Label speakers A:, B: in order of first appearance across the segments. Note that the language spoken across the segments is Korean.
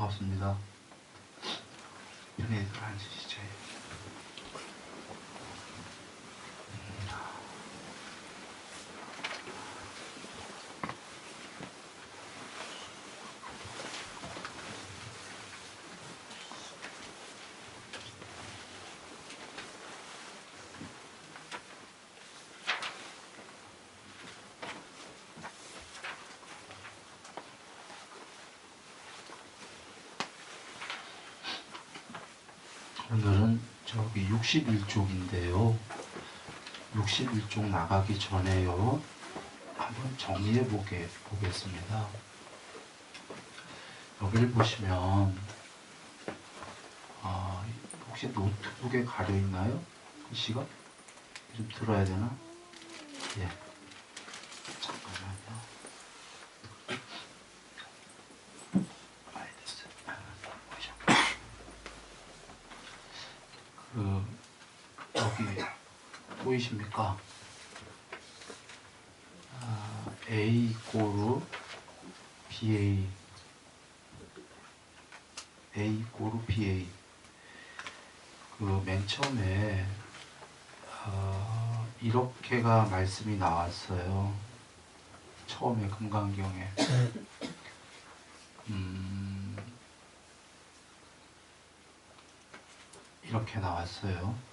A: 반갑습니다. 편히들 앉으시죠. 오늘은 저기 61쪽인데요. 61쪽 나가기 전에요. 한번 정리해 보겠습니다. 여기를 보시면 혹시 노트북에 가려 있나요? 글씨가? 좀 들어야 되나? 예. 잠깐만요. 여기 보이십니까? A 이꼬르 BA A 이꼬르 BA 맨 처음에 이렇게가 말씀이 나왔어요. 처음에 금강경에 이렇게 나왔어요.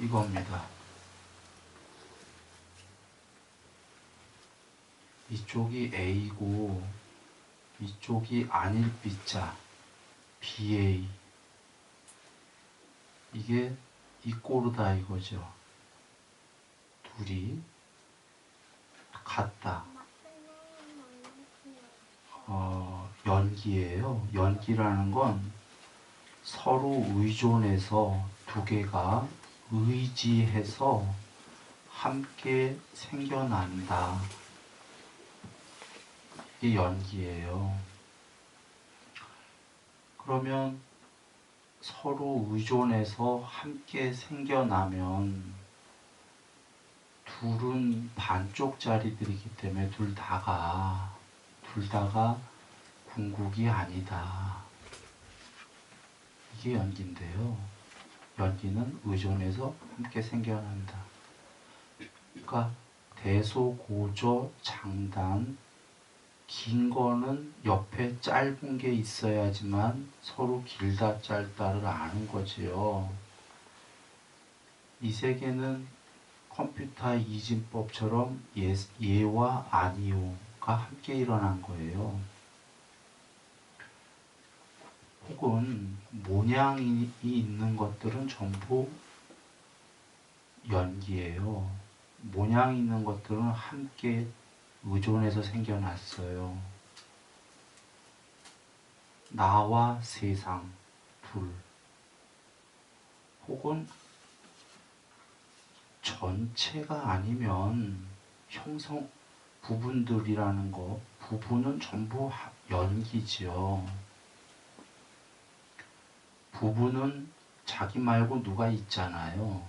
A: 이겁니다. 이쪽이 A고 이쪽이 아닐 B자 BA, 이게 이꼬르다 이거죠. 둘이 같다. 연기예요. 연기라는 건 서로 의존해서 두 개가 의지해서 함께 생겨난다. 이게 연기예요. 그러면 서로 의존해서 함께 생겨나면 둘은 반쪽짜리들이기 때문에 둘 다가 궁극이 아니다. 이게 연기인데요. 연기는 의존해서 함께 생겨난다. 그러니까 대소고조 장단, 긴 거는 옆에 짧은 게 있어야지만 서로 길다 짧다를 아는 거지요. 이 세계는 컴퓨터 이진법처럼 예와 아니오가 함께 일어난 거예요. 혹은 모양이 있는 것들은 전부 연기예요. 모양이 있는 것들은 함께 의존해서 생겨났어요. 나와 세상 둘, 혹은 전체가 아니면 형성 부분들이라는 거, 부분은 전부 연기지요. 부분은 자기 말고 누가 있잖아요.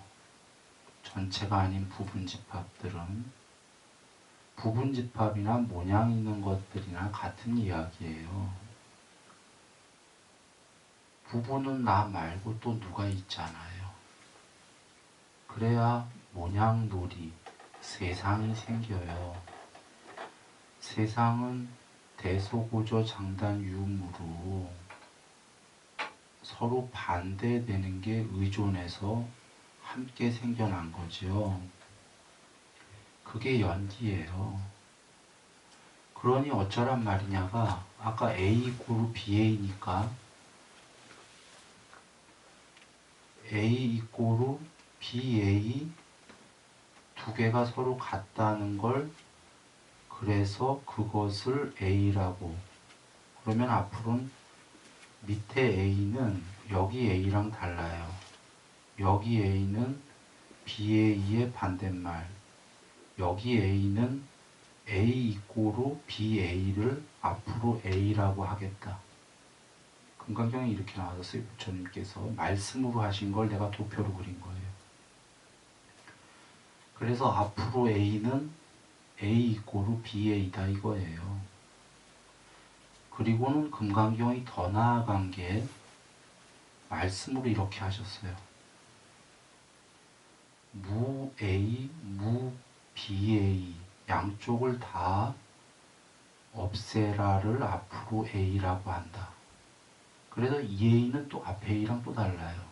A: 전체가 아닌 부분 집합들은 부분 집합이나 모양 있는 것들이나 같은 이야기예요. 부분은 나 말고 또 누가 있잖아요. 그래야 모양놀이, 세상이 생겨요. 세상은 대소고조 장단 유무로 서로 반대되는 게 의존해서 함께 생겨난 거죠. 그게 연기예요. 그러니 어쩌란 말이냐가 아까 A 이꼬르 BA니까 A 이꼬르 BA 두 개가 서로 같다는 걸, 그래서 그것을 A라고. 그러면 앞으로는 밑에 A는 여기 A랑 달라요. 여기 A는 BA의 반대말. 여기 A는 A 이꼬르 BA를 앞으로 A라고 하겠다. 금강경에 이렇게 나와서 부처님께서 말씀으로 하신 걸 내가 도표로 그린 거예요. 그래서 앞으로 A는 A 이꼬르 BA다 이거예요. 그리고는 금강경이 더 나아간 게 말씀으로 이렇게 하셨어요. 무 A, 무 BA 양쪽을 다 없애라를 앞으로 A라고 한다. 그래서 이 A는 또 앞에 A랑 또 달라요.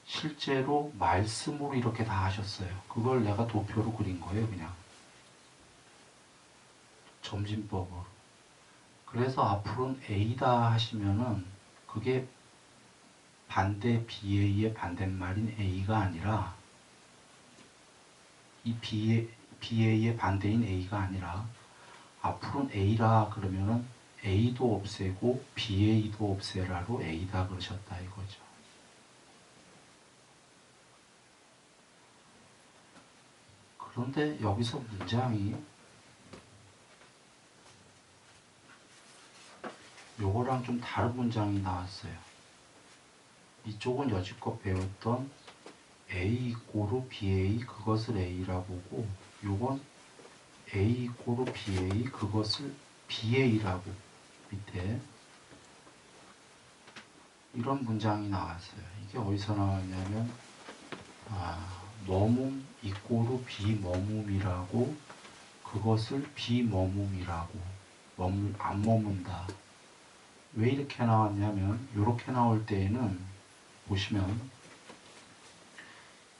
A: 실제로 말씀으로 이렇게 다 하셨어요. 그걸 내가 도표로 그린 거예요, 그냥. 점진법으로. 그래서 앞으로는 A다 하시면은 그게 반대 BA의 반대말인 A가 아니라 이 BA의 반대인 A가 아니라 앞으로는 A라 그러면은 A도 없애고 BA도 없애라로 A다 그러셨다 이거죠. 그런데 여기서 문장이 요거랑 좀 다른 문장이 나왔어요. 이쪽은 여지껏 배웠던 A 이꼬르 BA 그것을 A라 보고 요건 A 이꼬르 BA 그것을 BA라고 밑에 이런 문장이 나왔어요. 이게 어디서 나왔냐면 머문 이꼬르 비머문이라고 그것을 비머문이라고 안 머문다. 왜 이렇게 나왔냐면 이렇게 나올 때에는 보시면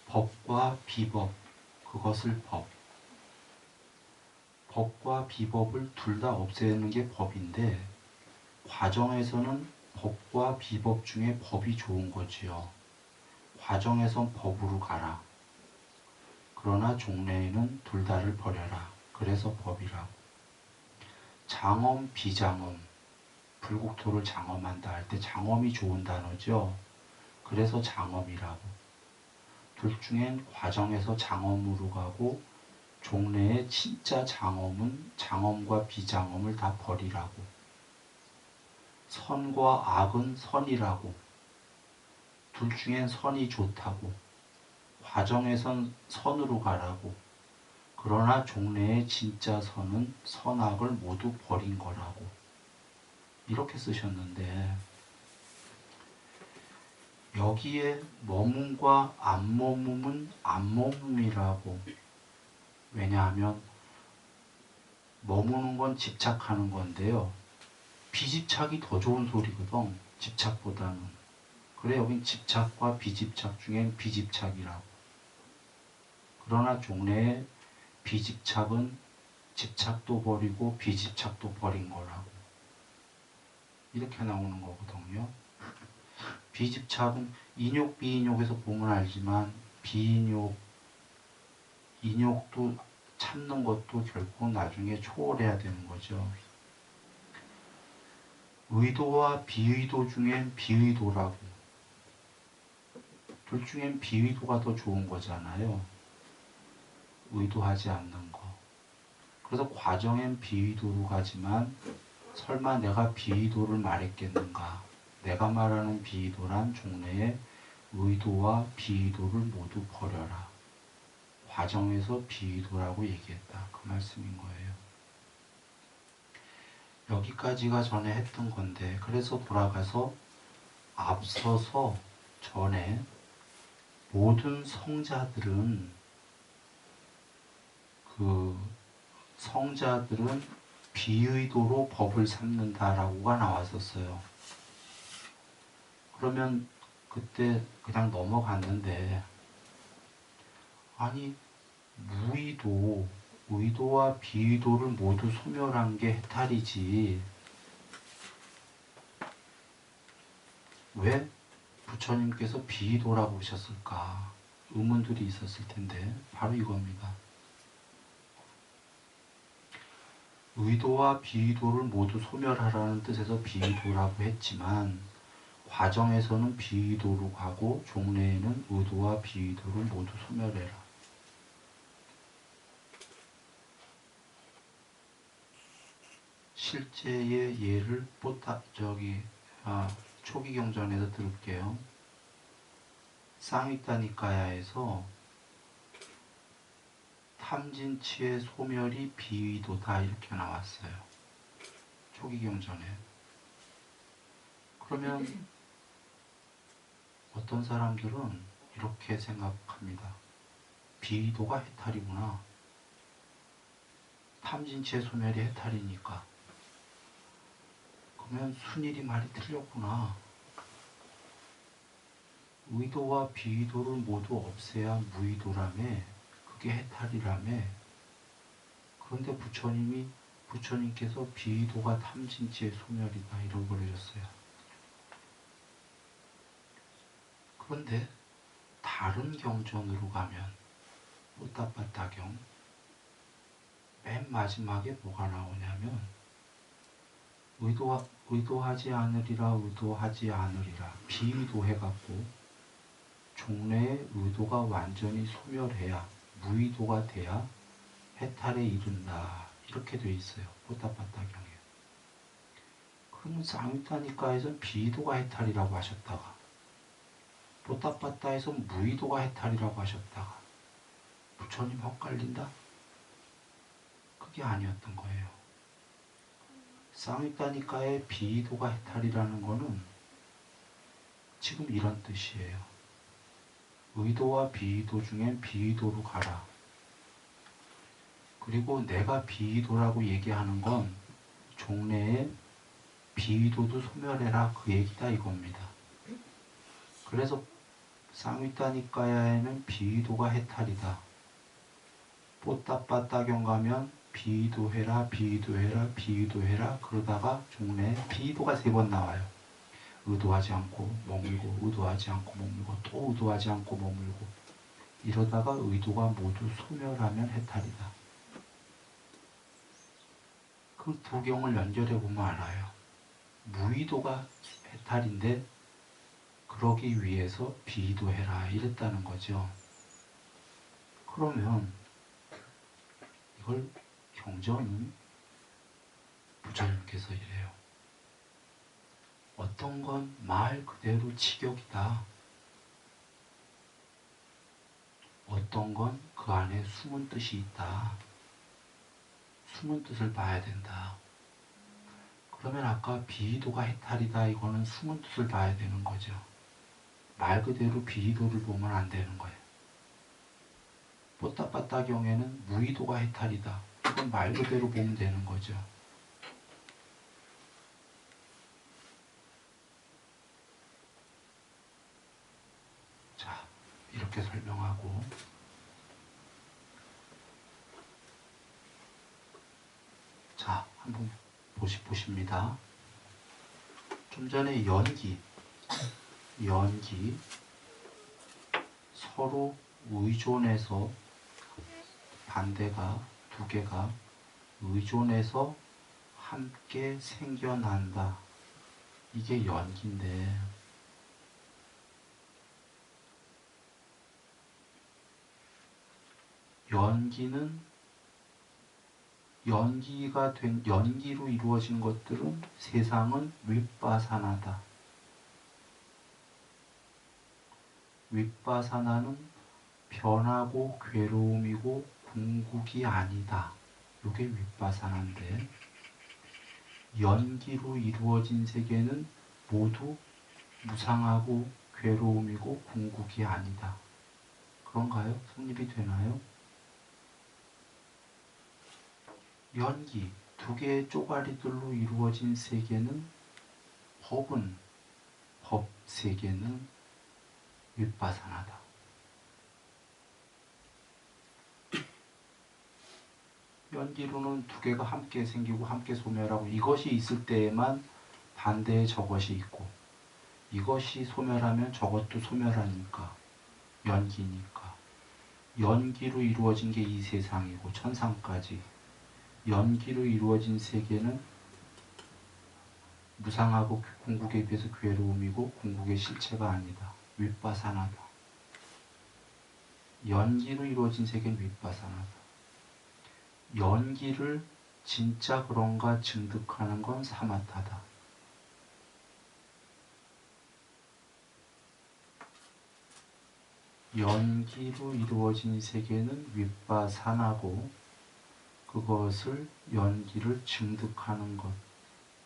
A: 법과 비법 그것을 법과 비법을 둘 다 없애는 게 법인데 과정에서는 법과 비법 중에 법이 좋은 거지요. 과정에선 법으로 가라. 그러나 종래에는 둘 다를 버려라. 그래서 법이라고. 장엄, 비장엄. 불국토를 장엄한다 할 때 장엄이 좋은 단어죠. 그래서 장엄이라고. 둘 중엔 과정에서 장엄으로 가고 종래의 진짜 장엄은 장엄과 비장엄을 다 버리라고. 선과 악은 선이라고. 둘 중엔 선이 좋다고. 과정에선 선으로 가라고. 그러나 종래의 진짜 선은 선악을 모두 버린 거라고. 이렇게 쓰셨는데 여기에 머문과 안 머문은 안 머문이라고. 왜냐하면 머무는 건 집착하는 건데요. 비집착이 더 좋은 소리거든. 집착보다는. 그래 여긴 집착과 비집착 중엔 비집착이라고. 그러나 종래의 비집착은 집착도 버리고 비집착도 버린 거라고. 이렇게 나오는 거거든요. 비집착은 인욕 비인욕에서 보면 알지만 비인욕 인욕도 참는 것도 결코 나중에 초월해야 되는 거죠. 의도와 비의도 중엔 비의도라고. 둘 중엔 비의도가 더 좋은 거잖아요. 의도하지 않는 거. 그래서 과정엔 비의도로 가지만 설마 내가 비의도를 말했겠는가. 내가 말하는 비의도란 종래의 의도와 비의도를 모두 버려라. 과정에서 비의도라고 얘기했다. 그 말씀인 거예요. 여기까지가 전에 했던 건데 그래서 돌아가서 앞서서 전에 모든 성자들은 비의도로 법을 삼는다라고가 나왔었어요. 그러면 그때 그냥 넘어갔는데 아니 의도와 비의도를 모두 소멸한 게 해탈이지 왜 부처님께서 비의도라고 하셨을까? 의문들이 있었을 텐데 바로 이겁니다. 의도와 비의도를 모두 소멸하라는 뜻에서 비의도라고 했지만 과정에서는 비의도로 가고 종래에는 의도와 비의도를 모두 소멸해라. 실제의 예를 초기 경전에서 들을게요. 쌍위따니까야에서 탐진치의 소멸이 비의도다 이렇게 나왔어요. 초기경전에. 그러면 어떤 사람들은 이렇게 생각합니다. 비의도가 해탈이구나. 탐진치의 소멸이 해탈이니까. 그러면 순일이 말이 틀렸구나. 의도와 비의도를 모두 없애야 무의도라며 그게 해탈이라며. 그런데 부처님께서 비의도가 탐진치의 소멸이다 이러고 그러셨어요. 그런데 다른 경전으로 가면 뽀따빠따경 맨 마지막에 뭐가 나오냐면 의도하지 않으리라 비의도해갖고 종래의 의도가 완전히 소멸해야 무의도가 돼야 해탈에 이른다 이렇게 돼 있어요. 뽀따빠따경에. 그러면 쌍유타니까에서는 비의도가 해탈이라고 하셨다가 뽀따빠따에서 무의도가 해탈이라고 하셨다가 부처님 헛갈린다? 그게 아니었던 거예요. 쌍유타니까의 비의도가 해탈이라는 거는 지금 이런 뜻이에요. 의도와 비의도 중엔 비의도로 가라. 그리고 내가 비의도라고 얘기하는 건 종래에 비의도도 소멸해라 그 얘기다 이겁니다. 그래서 쌍위따니까야에는 비의도가 해탈이다. 뽀따빠따경 가면 비의도해라 그러다가 종래에 비의도가 3번 나와요. 의도하지 않고 머물고 의도하지 않고 머물고 또 의도하지 않고 머물고 이러다가 의도가 모두 소멸하면 해탈이다. 그 두 경을 연결해 보면 알아요. 무의도가 해탈인데 그러기 위해서 비의도해라 이랬다는 거죠. 그러면 이걸 경전은 부처님께서 이래요. 어떤 건 말 그대로 치격이다. 어떤 건 그 안에 숨은 뜻이 있다. 숨은 뜻을 봐야 된다. 그러면 아까 비의도가 해탈이다 이거는 숨은 뜻을 봐야 되는 거죠. 말 그대로 비의도를 보면 안 되는 거예요. 뽀따빠따경에는 무의도가 해탈이다. 이건 말 그대로 보면 되는 거죠. 자, 이렇게 설명하고 자, 한번 보십니다. 좀 전에 연기 서로 의존해서 반대가 두 개가 의존해서 함께 생겨난다. 이게 연기인데 연기는 연기로 이루어진 것들은 세상은 윗바사나다. 윗바사나는 변하고 괴로움이고 궁극이 아니다. 이게 윗바사나인데 연기로 이루어진 세계는 모두 무상하고 괴로움이고 궁극이 아니다. 그런가요? 성립이 되나요? 연기, 두 개의 쪼가리들로 이루어진 세계는 법 세계는 윗바사나다. 연기로는 두 개가 함께 생기고 함께 소멸하고 이것이 있을 때에만 반대의 저것이 있고 이것이 소멸하면 저것도 소멸하니까 연기니까 연기로 이루어진 게 이 세상이고 천상까지 연기로 이루어진 세계는 무상하고 궁극에 비해서 괴로움이고 궁극의 실체가 아니다. 윗바사나다. 연기로 이루어진 세계는 윗바사나다. 연기를 진짜 그런가 증득하는 건 사마타다. 연기로 이루어진 세계는 윗바사나고 그것을 연기를 증득하는 것,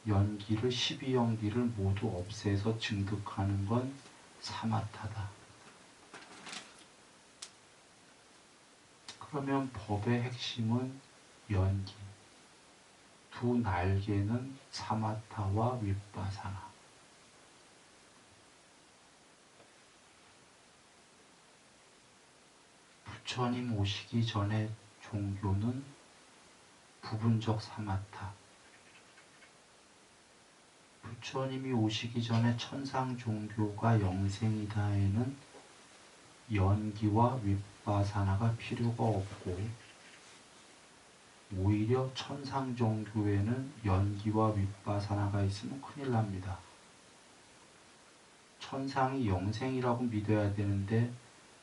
A: 연기를 12연기를 모두 없애서 증득하는 건 사마타다. 그러면 법의 핵심은 연기, 두 날개는 사마타와 윗바사나. 부처님 오시기 전에 종교는 부분적 사마타. 부처님이 오시기 전에 천상 종교가 영생이다에는 연기와 윗바사나가 필요가 없고, 오히려 천상 종교에는 연기와 윗바사나가 있으면 큰일 납니다. 천상이 영생이라고 믿어야 되는데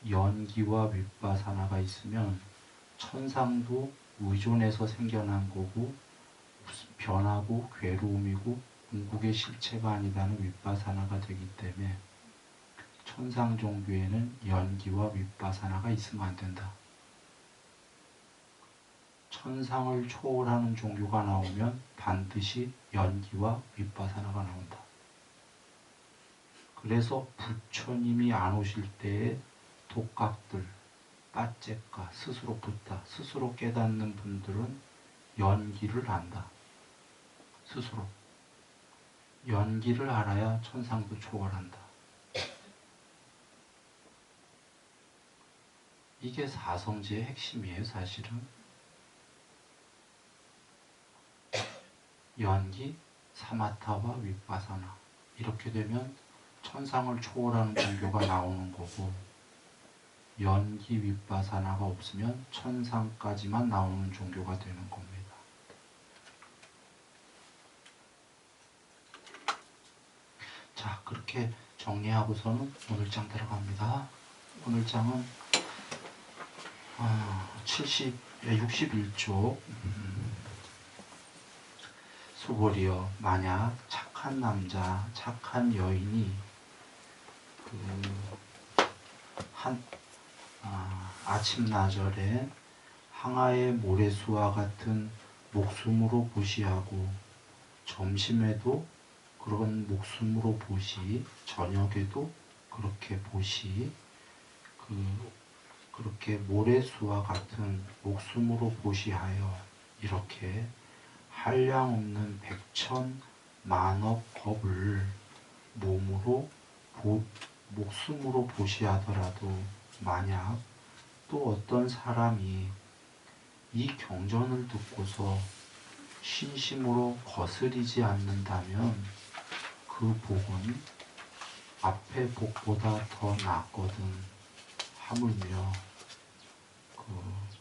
A: 연기와 윗바사나가 있으면 천상도 의존해서 생겨난 거고 변하고 괴로움이고 궁극의 실체가 아니다는 윗바사나가 되기 때문에 천상 종교에는 연기와 윗바사나가 있으면 안 된다. 천상을 초월하는 종교가 나오면 반드시 연기와 윗바사나가 나온다. 그래서 부처님이 안 오실 때에 독각들, 빠째가 스스로 붙다, 스스로 깨닫는 분들은 연기를 안다. 스스로. 연기를 알아야 천상도 초월한다. 이게 사성제의 핵심이에요, 사실은. 연기, 사마타와 윗바사나. 이렇게 되면 천상을 초월하는 종교가 나오는 거고, 연기, 윗바사나가 없으면 천상까지만 나오는 종교가 되는 겁니다. 자, 그렇게 정리하고서는 오늘 장 들어갑니다. 오늘 장은 61쪽. 수고리여, 만약 착한 남자, 착한 여인이 아침나절에 항아의 모래수와 같은 목숨으로 보시하고 점심에도 그런 목숨으로 보시, 저녁에도 그렇게 보시, 그렇게 모래수와 같은 목숨으로 보시하여 이렇게 한량없는 백천만억 법을 몸으로 목숨으로 보시하더라도 만약 또 어떤 사람이 이 경전을 듣고서 신심으로 거스리지 않는다면 그 복은 앞의 복보다 더 낫거든. 하물며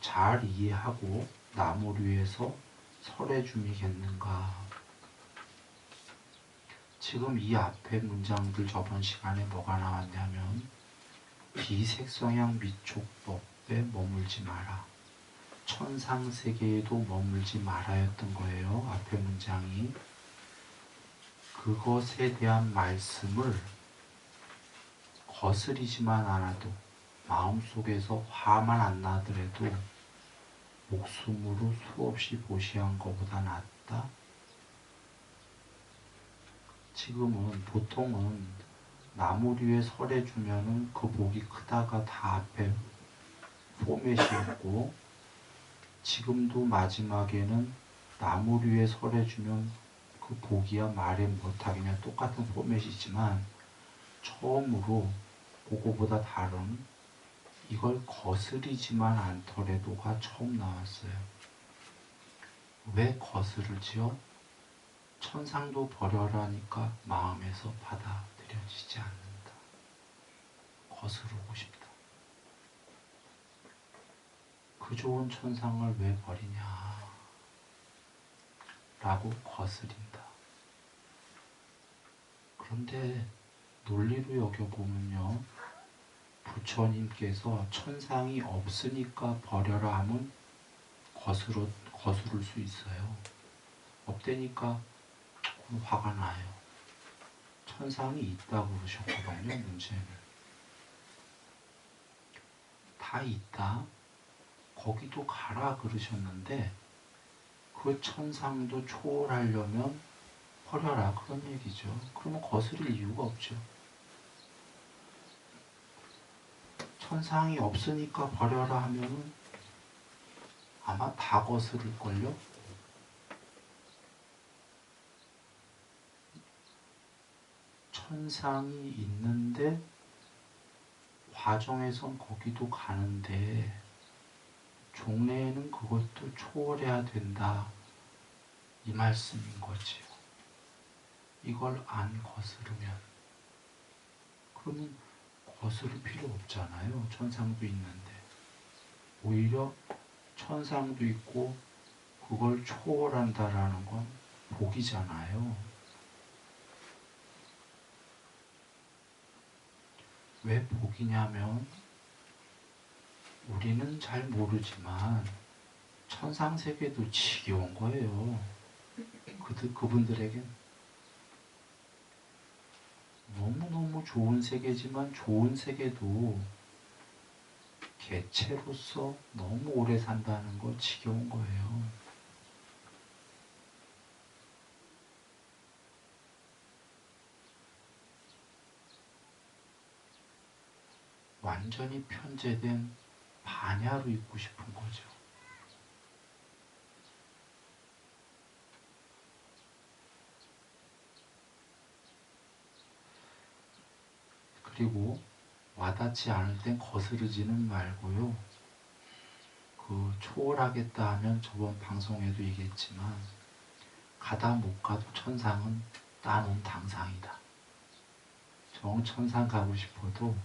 A: 잘 이해하고 남을 위해서 설해줌이겠는가. 지금 이 앞에 문장들 저번 시간에 뭐가 나왔냐면 비색성향 미촉법에 머물지 마라. 천상세계에도 머물지 말아였던 거예요. 앞에 문장이. 그것에 대한 말씀을 거스리지만 않아도 마음속에서 화만 안 나더라도 목숨으로 수없이 보시한 것보다 낫다. 지금은 보통은 나물 위에 설해주면은 그 복이 크다가 다 앞에 포맷이었고, 지금도 마지막에는 나물 위에 설해주면 그 복이야 말해 못하겠냐, 똑같은 포맷이지만 처음으로 그거보다 다른 이걸 거스리지만 않더라도가 처음 나왔어요. 왜 거스르지요? 천상도 버려라니까 마음에서 받아들여지지 않는다. 거스르고 싶다. 그 좋은 천상을 왜 버리냐 라고 거스린다. 그런데 논리로 여겨보면요, 부처님께서 천상이 없으니까 버려라 하면 거스를 수 있어요. 없대니까 화가 나요. 천상이 있다고 그러셨거든요, 문제는. 다 있다. 거기도 가라 그러셨는데 그 천상도 초월하려면 버려라 그런 얘기죠. 그러면 거스릴 이유가 없죠. 천상이 없으니까 버려라 하면은 아마 다 거스릴걸요? 천상이 있는데 과정에선 거기도 가는데 종래에는 그것도 초월해야 된다 이 말씀인 거지요. 이걸 안 거스르면 그러면 거스를 필요 없잖아요. 천상도 있는데 오히려 천상도 있고 그걸 초월한다라는 건 복이잖아요. 왜 복이냐면 우리는 잘 모르지만 천상세계도 지겨운 거예요. 그분들에겐 너무너무 좋은 세계지만 좋은 세계도 개체로서 너무 오래 산다는 거 지겨운 거예요. 완전히 편제된 반야로 있고 싶은 거죠. 그리고 와닿지 않을 땐 거스르지는 말고요. 그 초월하겠다 하면 저번 방송에도 얘기했지만 가다 못 가도 천상은 따놓은 당상이다. 정천상 가고 싶어도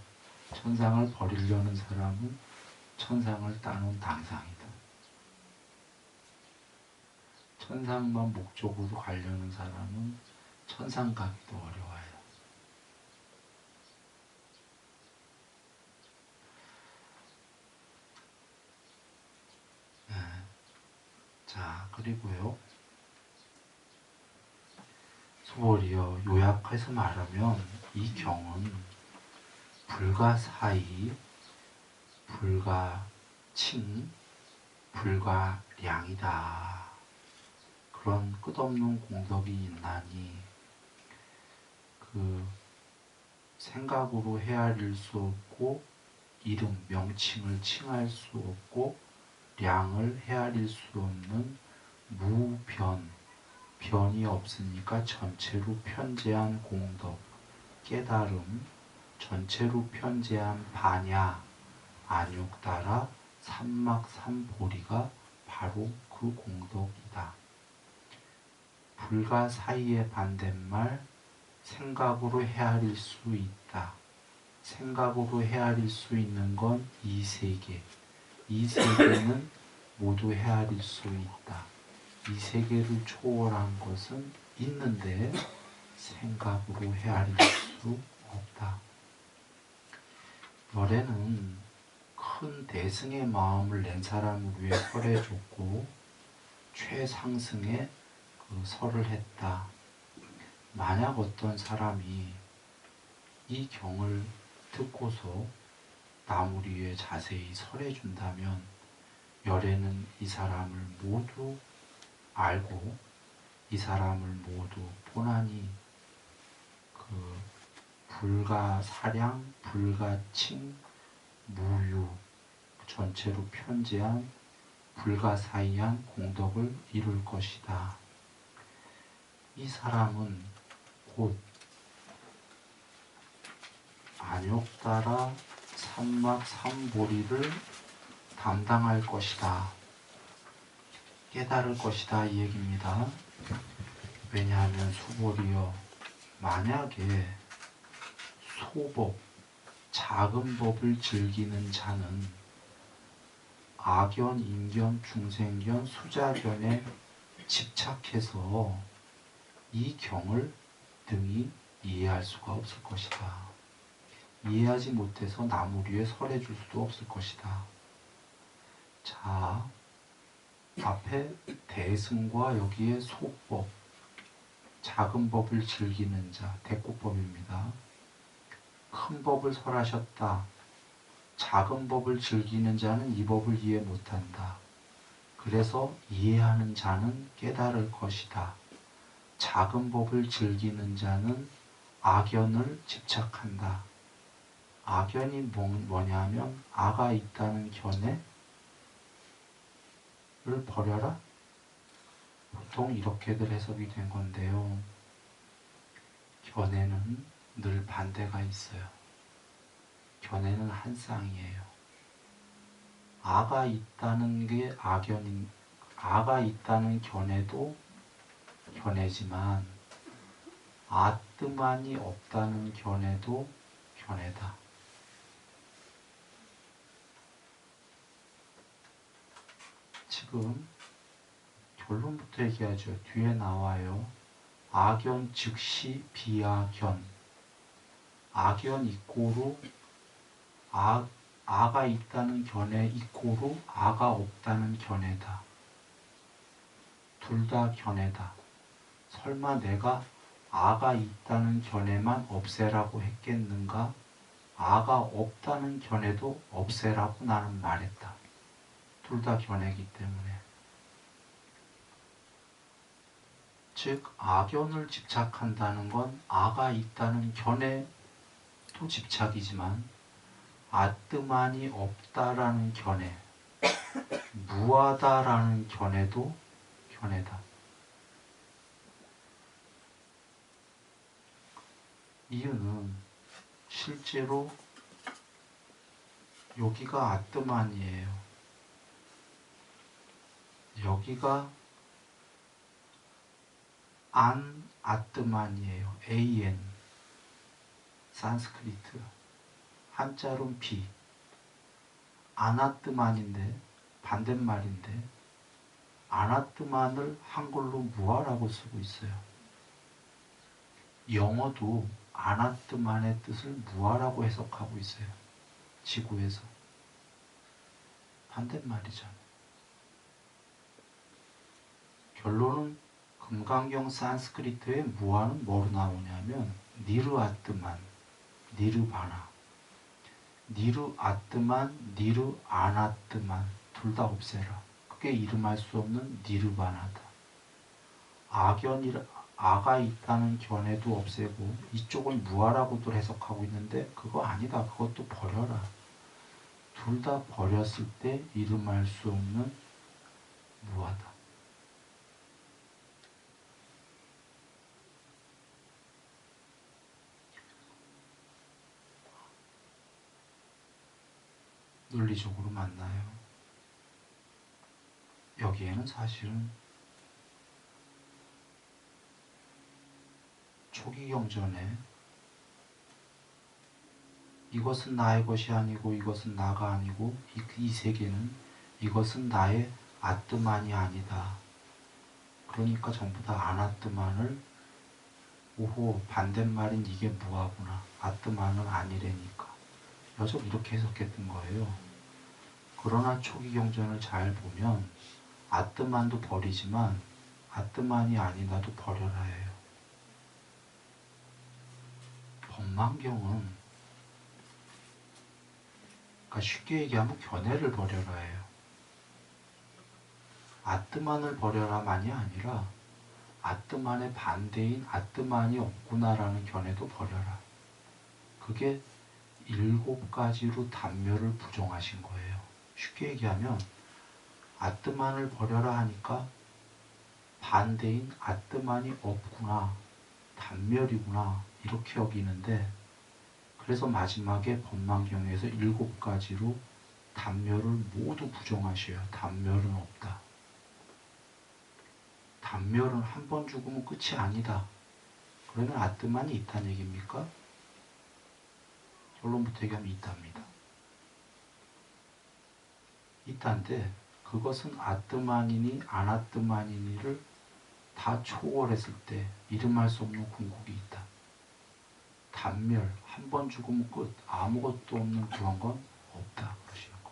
A: 천상을 버리려는 사람은 천상을 따놓은 당상이다. 천상만 목적으로 가려는 사람은 천상 가기도 어려워요. 네. 자, 그리고요. 소홀히요 요약해서 말하면 이 경은 불가사의, 불가칭, 불가량이다. 그런 끝없는 공덕이 있나니 그 생각으로 헤아릴 수 없고 이름, 명칭을 칭할 수 없고 량을 헤아릴 수 없는 무변, 변이 없으니까 전체로 편재한 공덕, 깨달음, 전체로 편재한 반야, 안욕 따라 삼막삼보리가 바로 그 공덕이다. 불가 사이의 반대말 생각으로 헤아릴 수 있다. 생각으로 헤아릴 수 있는 건 이 세계. 이 세계는 모두 헤아릴 수 있다. 이 세계를 초월한 것은 있는데 생각으로 헤아릴 수 없다. 열애는 큰 대승의 마음을 낸 사람을 위해 설해줬고 최상승의 그 설을 했다. 만약 어떤 사람이 이 경을 듣고서 나무리에 자세히 설해준다면 열애는 이 사람을 모두 알고 이 사람을 모두 보나니 그 불가사량, 불가칭, 무유 전체로 편재한 불가사의한 공덕을 이룰 것이다. 이 사람은 곧 안욕 따라 삼막삼보리를 담당할 것이다. 깨달을 것이다 이 얘기입니다. 왜냐하면 수보리여 만약에 소법, 작은 법을 즐기는 자는 악견, 인견, 중생견, 수자견에 집착해서 이 경을 등이 이해할 수가 없을 것이다. 이해하지 못해서 나무리에 설해줄 수도 없을 것이다. 자, 앞에 대승과 여기에 소법, 작은 법을 즐기는 자, 대꾸법입니다. 큰 법을 설하셨다. 작은 법을 즐기는 자는 이 법을 이해 못한다. 그래서 이해하는 자는 깨달을 것이다. 작은 법을 즐기는 자는 악연을 집착한다. 악연이 뭐냐면 아가 있다는 견해를 버려라? 보통 이렇게들 해석이 된 건데요. 견해는 늘 반대가 있어요. 견해는 한 쌍이에요. 아가 있다는 게 아가 있다는 견해도 견해지만 아뜨만이 없다는 견해도 견해다. 지금 결론부터 얘기하죠. 뒤에 나와요. 악연 즉시 비악연. 악연 이꼬로 아가 있다는 견해 이꼬로 아가 없다는 견해다. 둘 다 견해다. 설마 내가 아가 있다는 견해만 없애라고 했겠는가? 아가 없다는 견해도 없애라고 나는 말했다. 둘 다 견해이기 때문에. 즉 악연을 집착한다는 건 아가 있다는 견해도 집착이지만 아뜨만이 없다라는 견해, 무하다라는 견해도 견해다. 이유는 실제로 여기가 아뜨만이에요. 여기가 안 아뜨만이에요. AN 산스크리트 한자로는 비 아나뜨만인데 반대말인데 아나뜨만을 한글로 무아라고 쓰고 있어요. 영어도 아나뜨만의 뜻을 무아라고 해석하고 있어요. 지구에서 반대말이잖아요. 결론은 금강경 산스크리트의 무아는 뭐로 나오냐면 니르아뜨만, 니르바나, 니르아뜨만, 니르아나뜨만 둘 다 없애라. 그게 이름할 수 없는 니르바나다. 아가 있다는 견해도 없애고 이쪽은 무아라고도 해석하고 있는데 그거 아니다. 그것도 버려라. 둘 다 버렸을 때 이름할 수 없는 무아다. 논리적으로 맞나요? 여기에는 사실은 초기 경전에 이것은 나의 것이 아니고 이것은 나가 아니고 이 세계는 이것은 나의 아뜨만이 아니다. 그러니까 전부 다 아나뜨만을 오호 반대말인 이게 무하구나. 아뜨만은 아니래니까. 여적 이렇게 해석했던 거예요. 그러나 초기 경전을 잘 보면 아뜨만도 버리지만 아뜨만이 아니나도 버려라 해요. 법망경은 그러니까 쉽게 얘기하면 견해를 버려라 해요. 아뜨만을 버려라만이 아니라 아뜨만의 반대인 아뜨만이 없구나라는 견해도 버려라. 그게 7가지로 단묘를 부정하신 거예요. 쉽게 얘기하면 아뜨만을 버려라 하니까 반대인 아뜨만이 없구나, 단멸이구나 이렇게 여기는데 그래서 마지막에 법망경에서 7가지로 단멸을 모두 부정하셔요. 단멸은 없다. 단멸은 한 번 죽으면 끝이 아니다. 그러면 아뜨만이 있다는 얘기입니까? 결론부터 얘기하면 있답니다. 있다는데 그것은 아뜨만이니 아나뜨만이니를 다 초월했을 때 이름할 수 없는 궁극이 있다. 단멸, 한 번 죽으면 끝, 아무것도 없는 그런 건 없다. 그러시는 거.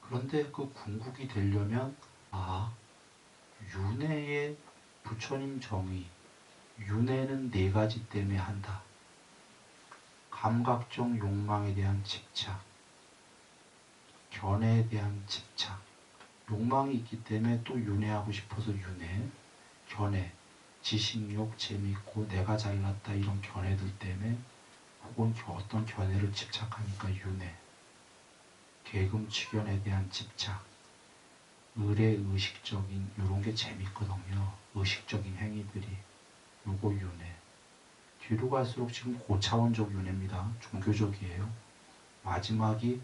A: 그런데 그 궁극이 되려면 윤회의 부처님 정의, 윤회는 4가지 때문에 한다. 감각적 욕망에 대한 집착, 견해에 대한 집착, 욕망이 있기 때문에 또 윤회하고 싶어서 윤회, 견해, 지식욕, 재미있고 내가 잘났다 이런 견해들 때문에 혹은 어떤 견해를 집착하니까 윤회, 계금치견에 대한 집착, 의례의식적인 이런 게 재밌거든요. 의식적인 행위들이 요거 윤회. 뒤로 갈수록 지금 고차원적 윤회입니다. 종교적이에요. 마지막이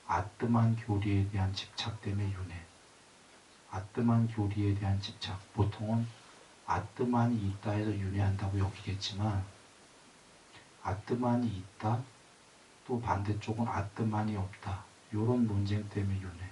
A: 아뜨만 교리에 대한 집착 때문에 윤회. 아뜨만 교리에 대한 집착. 보통은 아뜨만이 있다 해서 윤회한다고 여기겠지만 아뜨만이 있다 또 반대쪽은 아뜨만이 없다. 이런 논쟁 때문에 윤회.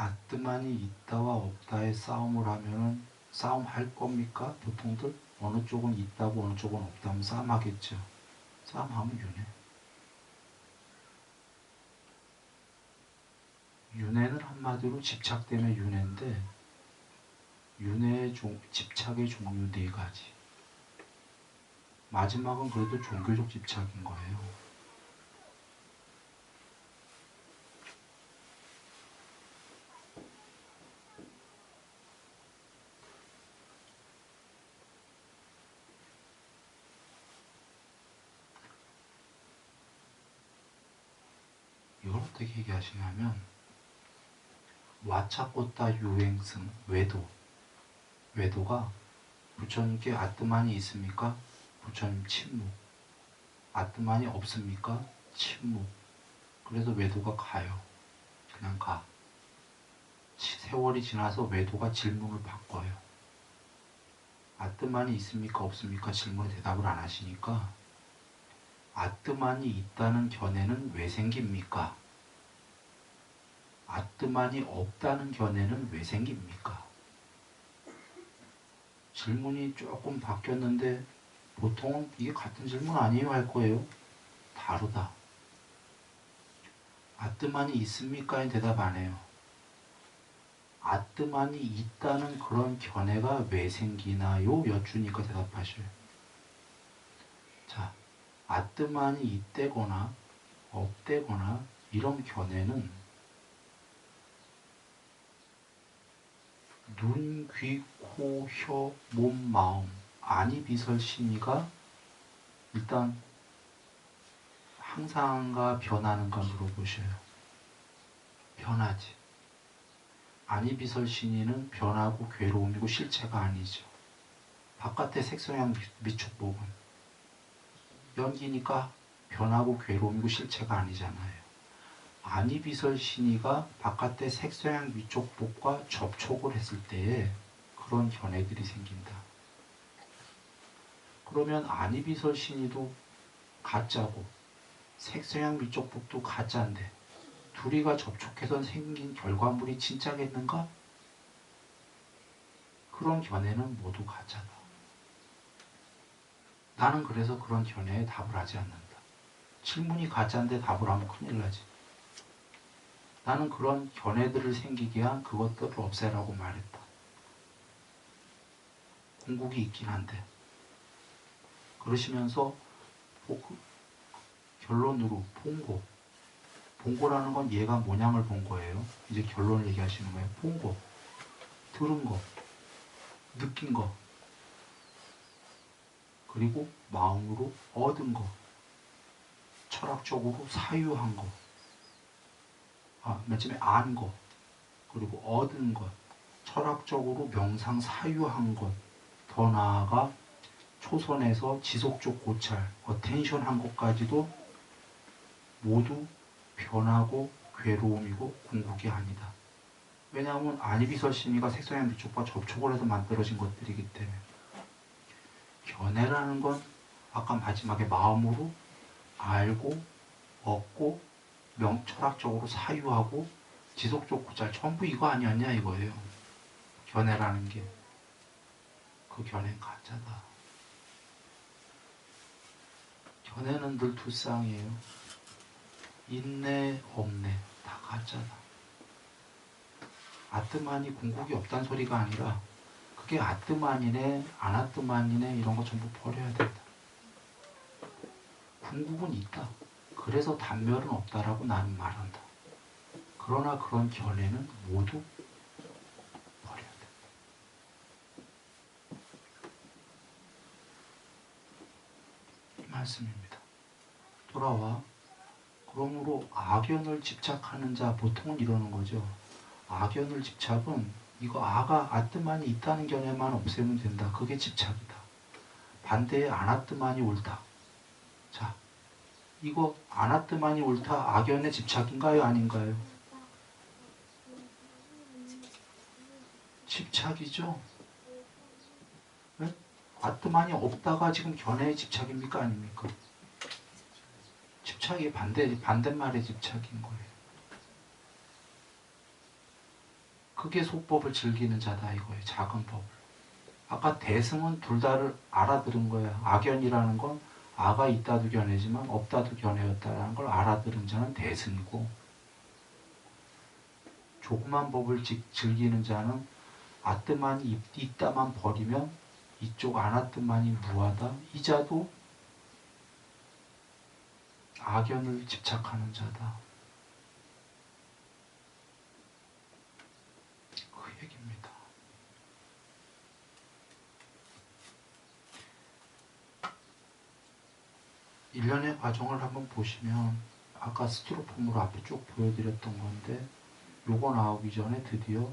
A: 아뜨만이 있다와 없다의 싸움을 하면은 싸움 할 겁니까? 보통들 어느 쪽은 있다고 어느 쪽은 없다면 싸움하겠죠. 싸움하면 윤회. 윤회는 한마디로 집착 때문에 윤회인데 윤회의 집착의 종류 네 가지. 마지막은 그래도 종교적 집착인 거예요. 이걸 어떻게 얘기하시냐면 와차꼬따 유행승 외도. 외도가 부처님께 아뜨만이 있습니까? 부처님 침묵. 아뜨만이 없습니까? 침묵. 그래서 외도가 가요. 그냥 가. 세월이 지나서 외도가 질문을 바꿔요. 아뜨만이 있습니까? 없습니까? 질문에 대답을 안 하시니까 아뜨만이 있다는 견해는 왜 생깁니까? 아뜨만이 없다는 견해는 왜 생깁니까? 질문이 조금 바뀌었는데 보통은 이게 같은 질문 아니에요 할 거예요. 다르다. 아뜨만이 있습니까에 대답 안 해요. 아뜨만이 있다는 그런 견해가 왜 생기나요? 여쭈니까 대답하셔요. 자, 아뜨만이 있대거나 없대거나 이런 견해는 눈, 귀, 코, 혀, 몸, 마음, 안이비설심이가 일단 항상가 변하는가 물어보셔요. 변하지. 안이비설신이는 변하고 괴로움이고 실체가 아니죠. 바깥의 색소양 미촉법은 연기니까 변하고 괴로움이고 실체가 아니잖아요. 안이비설신이가 바깥의 색소양 미촉법과 접촉을 했을 때에 그런 견해들이 생긴다. 그러면 안이비설신이도 가짜고 색소양 미촉법도 가짜인데 둘이가 접촉해서 생긴 결과물이 진짜겠는가? 그런 견해는 모두 가짜다. 나는 그래서 그런 견해에 답을 하지 않는다. 질문이 가짜인데 답을 하면 큰일 나지. 나는 그런 견해들을 생기게 한 그것들을 없애라고 말했다. 궁극이 있긴 한데. 그러시면서 결론으로 본고. 본고라는 건 얘가 모양을 본 거예요. 이제 결론을 얘기하시는 거예요. 본고. 들은 거. 느낀 거. 그리고 마음으로 얻은 거. 철학적으로 사유한 거. 맨 처음에 안 거. 그리고 얻은 것. 철학적으로 명상 사유한 것. 더 나아가 초선에서 지속적 고찰, 어텐션 한 것까지도 모두 변하고 괴로움이고 궁극이 아니다. 왜냐하면 안이비설심이가 색소양 미촉과 접촉을 해서 만들어진 것들이기 때문에. 견해라는 건 아까 마지막에 마음으로 알고 얻고 철학적으로 사유하고 지속적 고찰 전부 이거 아니었냐 이거예요. 견해라는 게. 그 견해는 가짜다. 견해는 늘 두 쌍이에요. 있네 없네 다 가짜다. 아뜨만이 궁극이 없다는 소리가 아니라 그게 아뜨만이네 아나뜨만이네 이런 거 전부 버려야 된다. 궁극은 있다. 그래서 단멸은 없다라고 나는 말한다. 그러나 그런 견해는 모두 버려야 된다. 이 말씀입니다. 돌아와. 그러므로 악연을 집착하는 자 보통은 이러는 거죠. 악연을 집착은 이거 아가 아뜨만이 있다는 견해만 없애면 된다. 그게 집착이다. 반대에 아나뜨만이 옳다. 자, 이거 아나뜨만이 옳다. 악연의 집착인가요? 아닌가요? 집착이죠. 네? 아뜨만이 없다가 지금 견해의 집착입니까? 아닙니까? 집착이 반대말의 집착인 거예요. 그게 소법을 즐기는 자다 이거예요. 작은 법을. 아까 대승은 둘 다를 알아들은 거예요. 악연이라는 건 아가 있다도 견해지만 없다도 견해였다라는 걸 알아들은 자는 대승이고, 조그만 법을 즐기는 자는 아뜨만이 있다만 버리면 이쪽 아나뜨만이 무하다. 이 자도 악연을 집착하는 자다. 그 얘기입니다. 일련의 과정을 한번 보시면 아까 스티로폼으로 앞에 쭉 보여드렸던 건데, 요거 나오기 전에 드디어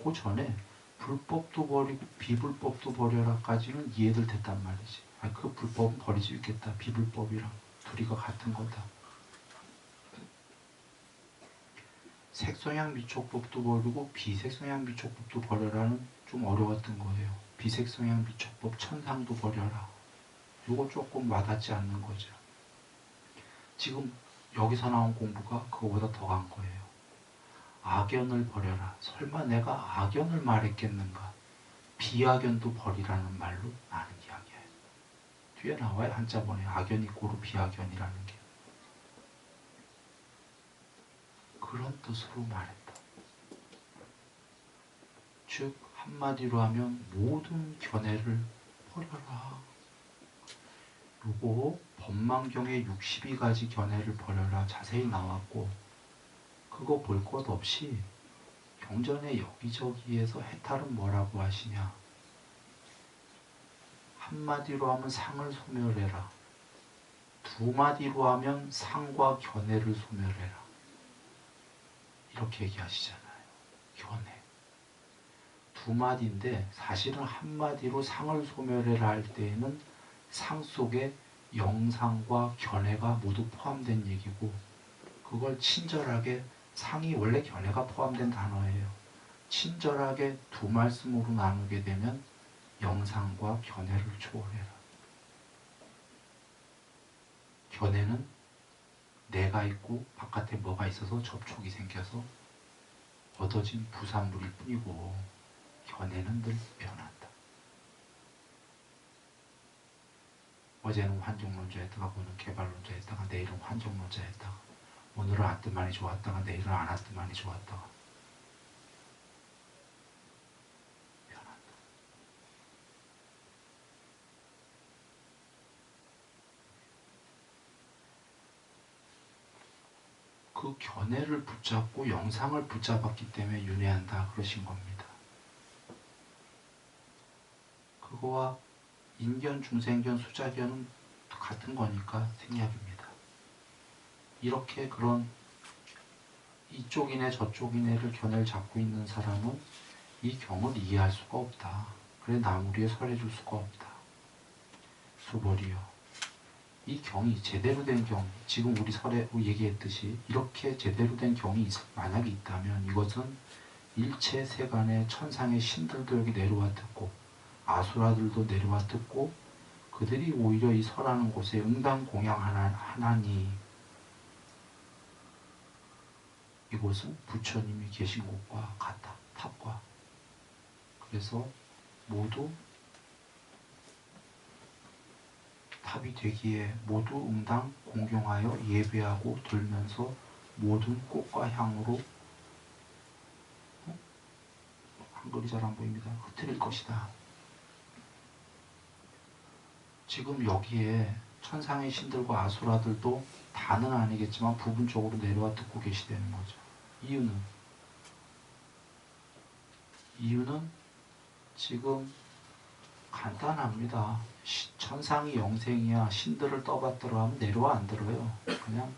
A: 그 전에 불법도 버리고 비불법도 버려라까지는 이해들 됐단 말이지. 그 불법은 버리지 않겠다. 비불법이랑 둘이가 같은 거다. 색성향 미촉법도 버리고 비색성향 미촉법도 버려라는 좀 어려웠던 거예요. 비색성향 미촉법 천상도 버려라. 요거 조금 와닿지 않는 거죠. 지금 여기서 나온 공부가 그거보다 더 간 거예요. 악연을 버려라. 설마 내가 악연을 말했겠는가? 비악연도 버리라는 말로 나는 이야기해요. 뒤에 나와요. 한자본에 악연이 고루 비악연이라는 게. 그런 뜻으로 말했다. 즉 한마디로 하면 모든 견해를 버려라. 요거 법망경에 62가지 견해를 버려라 자세히 나왔고, 그거 볼 것 없이 경전의 여기저기에서 해탈은 뭐라고 하시냐. 한마디로 하면 상을 소멸해라. 두 마디로 하면 상과 견해를 소멸해라. 이렇게 얘기하시잖아요. 견해. 두 마디인데 사실은 한마디로 상을 소멸해라 할 때에는 상 속에 영상과 견해가 모두 포함된 얘기고, 그걸 친절하게, 상이 원래 견해가 포함된 단어예요. 친절하게 두 말씀으로 나누게 되면 영상과 견해를 초월해라. 견해는 내가 있고 바깥에 뭐가 있어서 접촉이 생겨서 얻어진 부산물일 뿐이고, 견해는 늘 변한다. 어제는 환경론자였다가 오늘 개발론자였다가 내일은 환경론자였다가, 오늘은 아뜨만이 좋았다가 내일은 아나뜨만이 좋았다가 변한다. 그 견해를 붙잡고 영상을 붙잡았기 때문에 윤회한다 그러신 겁니다. 그거와 인견, 중생견, 수자견은 같은 거니까 생략입니다. 이렇게 그런 이쪽이네 저쪽이네를 견해를 잡고 있는 사람은 이 경을 이해할 수가 없다. 그래 나무리에 설해줄 수가 없다. 수벌이요. 이 경이 제대로 된 경, 지금 우리 설에 얘기했듯이 이렇게 제대로 된 경이 만약에 있다면 이것은 일체 세간의 천상의 신들도 여기 내려와 듣고 아수라들도 내려와 듣고 그들이 오히려 이 설하는 곳에 응당 공양하나니 이곳은 부처님이 계신 곳과 같다. 탑과. 그래서 모두 탑이 되기에 모두 응당 공경하여 예배하고 들면서 모든 꽃과 향으로 한글이 잘 안 보입니다. 흐트릴 것이다. 지금 여기에 천상의 신들과 아수라들도 다는 아니겠지만 부분적으로 내려와 듣고 계시다는 거죠. 이유는 지금 간단합니다. 천상이 영생이야 신들을 떠받들어 하면 내려와 안 들어요. 그냥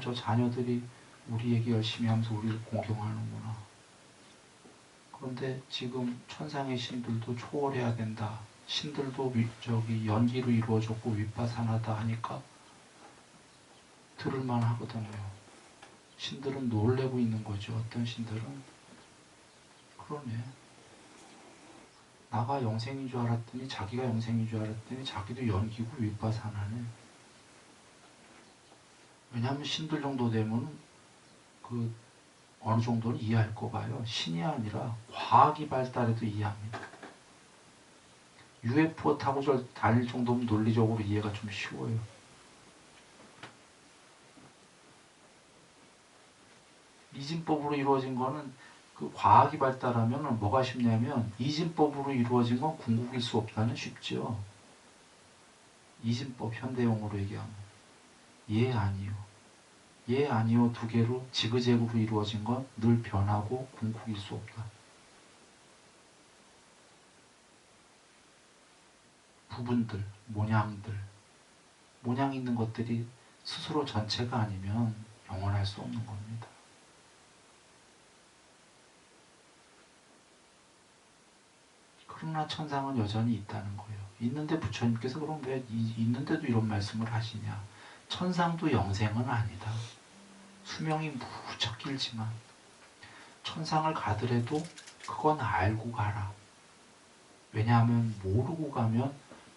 A: 저 자녀들이 우리 얘기 열심히 하면서 우리를 공경하는구나. 그런데 지금 천상의 신들도 초월해야 된다. 신들도 연기로 이루어졌고 윗바사나다 하니까 들을만 하거든요. 신들은 놀래고 있는 거죠. 어떤 신들은 그러네. 나가 영생인 줄 알았더니 자기가 영생인 줄 알았더니 자기도 연기고 윗바사나네. 왜냐하면 신들 정도 되면 어느 정도는 이해할 거 봐요. 신이 아니라 과학이 발달해도 이해합니다. UFO 타고 다닐 정도면 논리적으로 이해가 좀 쉬워요. 이진법으로 이루어진 거는 그 과학이 발달하면 뭐가 쉽냐면 이진법으로 이루어진 건 궁극일 수 없다는 쉽죠. 이진법 현대용어로 얘기하면 예 아니요. 예 아니요 두 개로 지그재그로 이루어진 건 늘 변하고 궁극일 수 없다. 부분들, 모양 있는 것들이 스스로 전체가 아니면 영원할 수 없는 겁니다. 그러나 천상은 여전히 있다는 거예요. 있는데 부처님께서 그럼 왜 있는데도 이런 말씀을 하시냐. 천상도 영생은 아니다. 수명이 무척 길지만 천상을 가더라도 그건 알고 가라. 왜냐하면 모르고 가면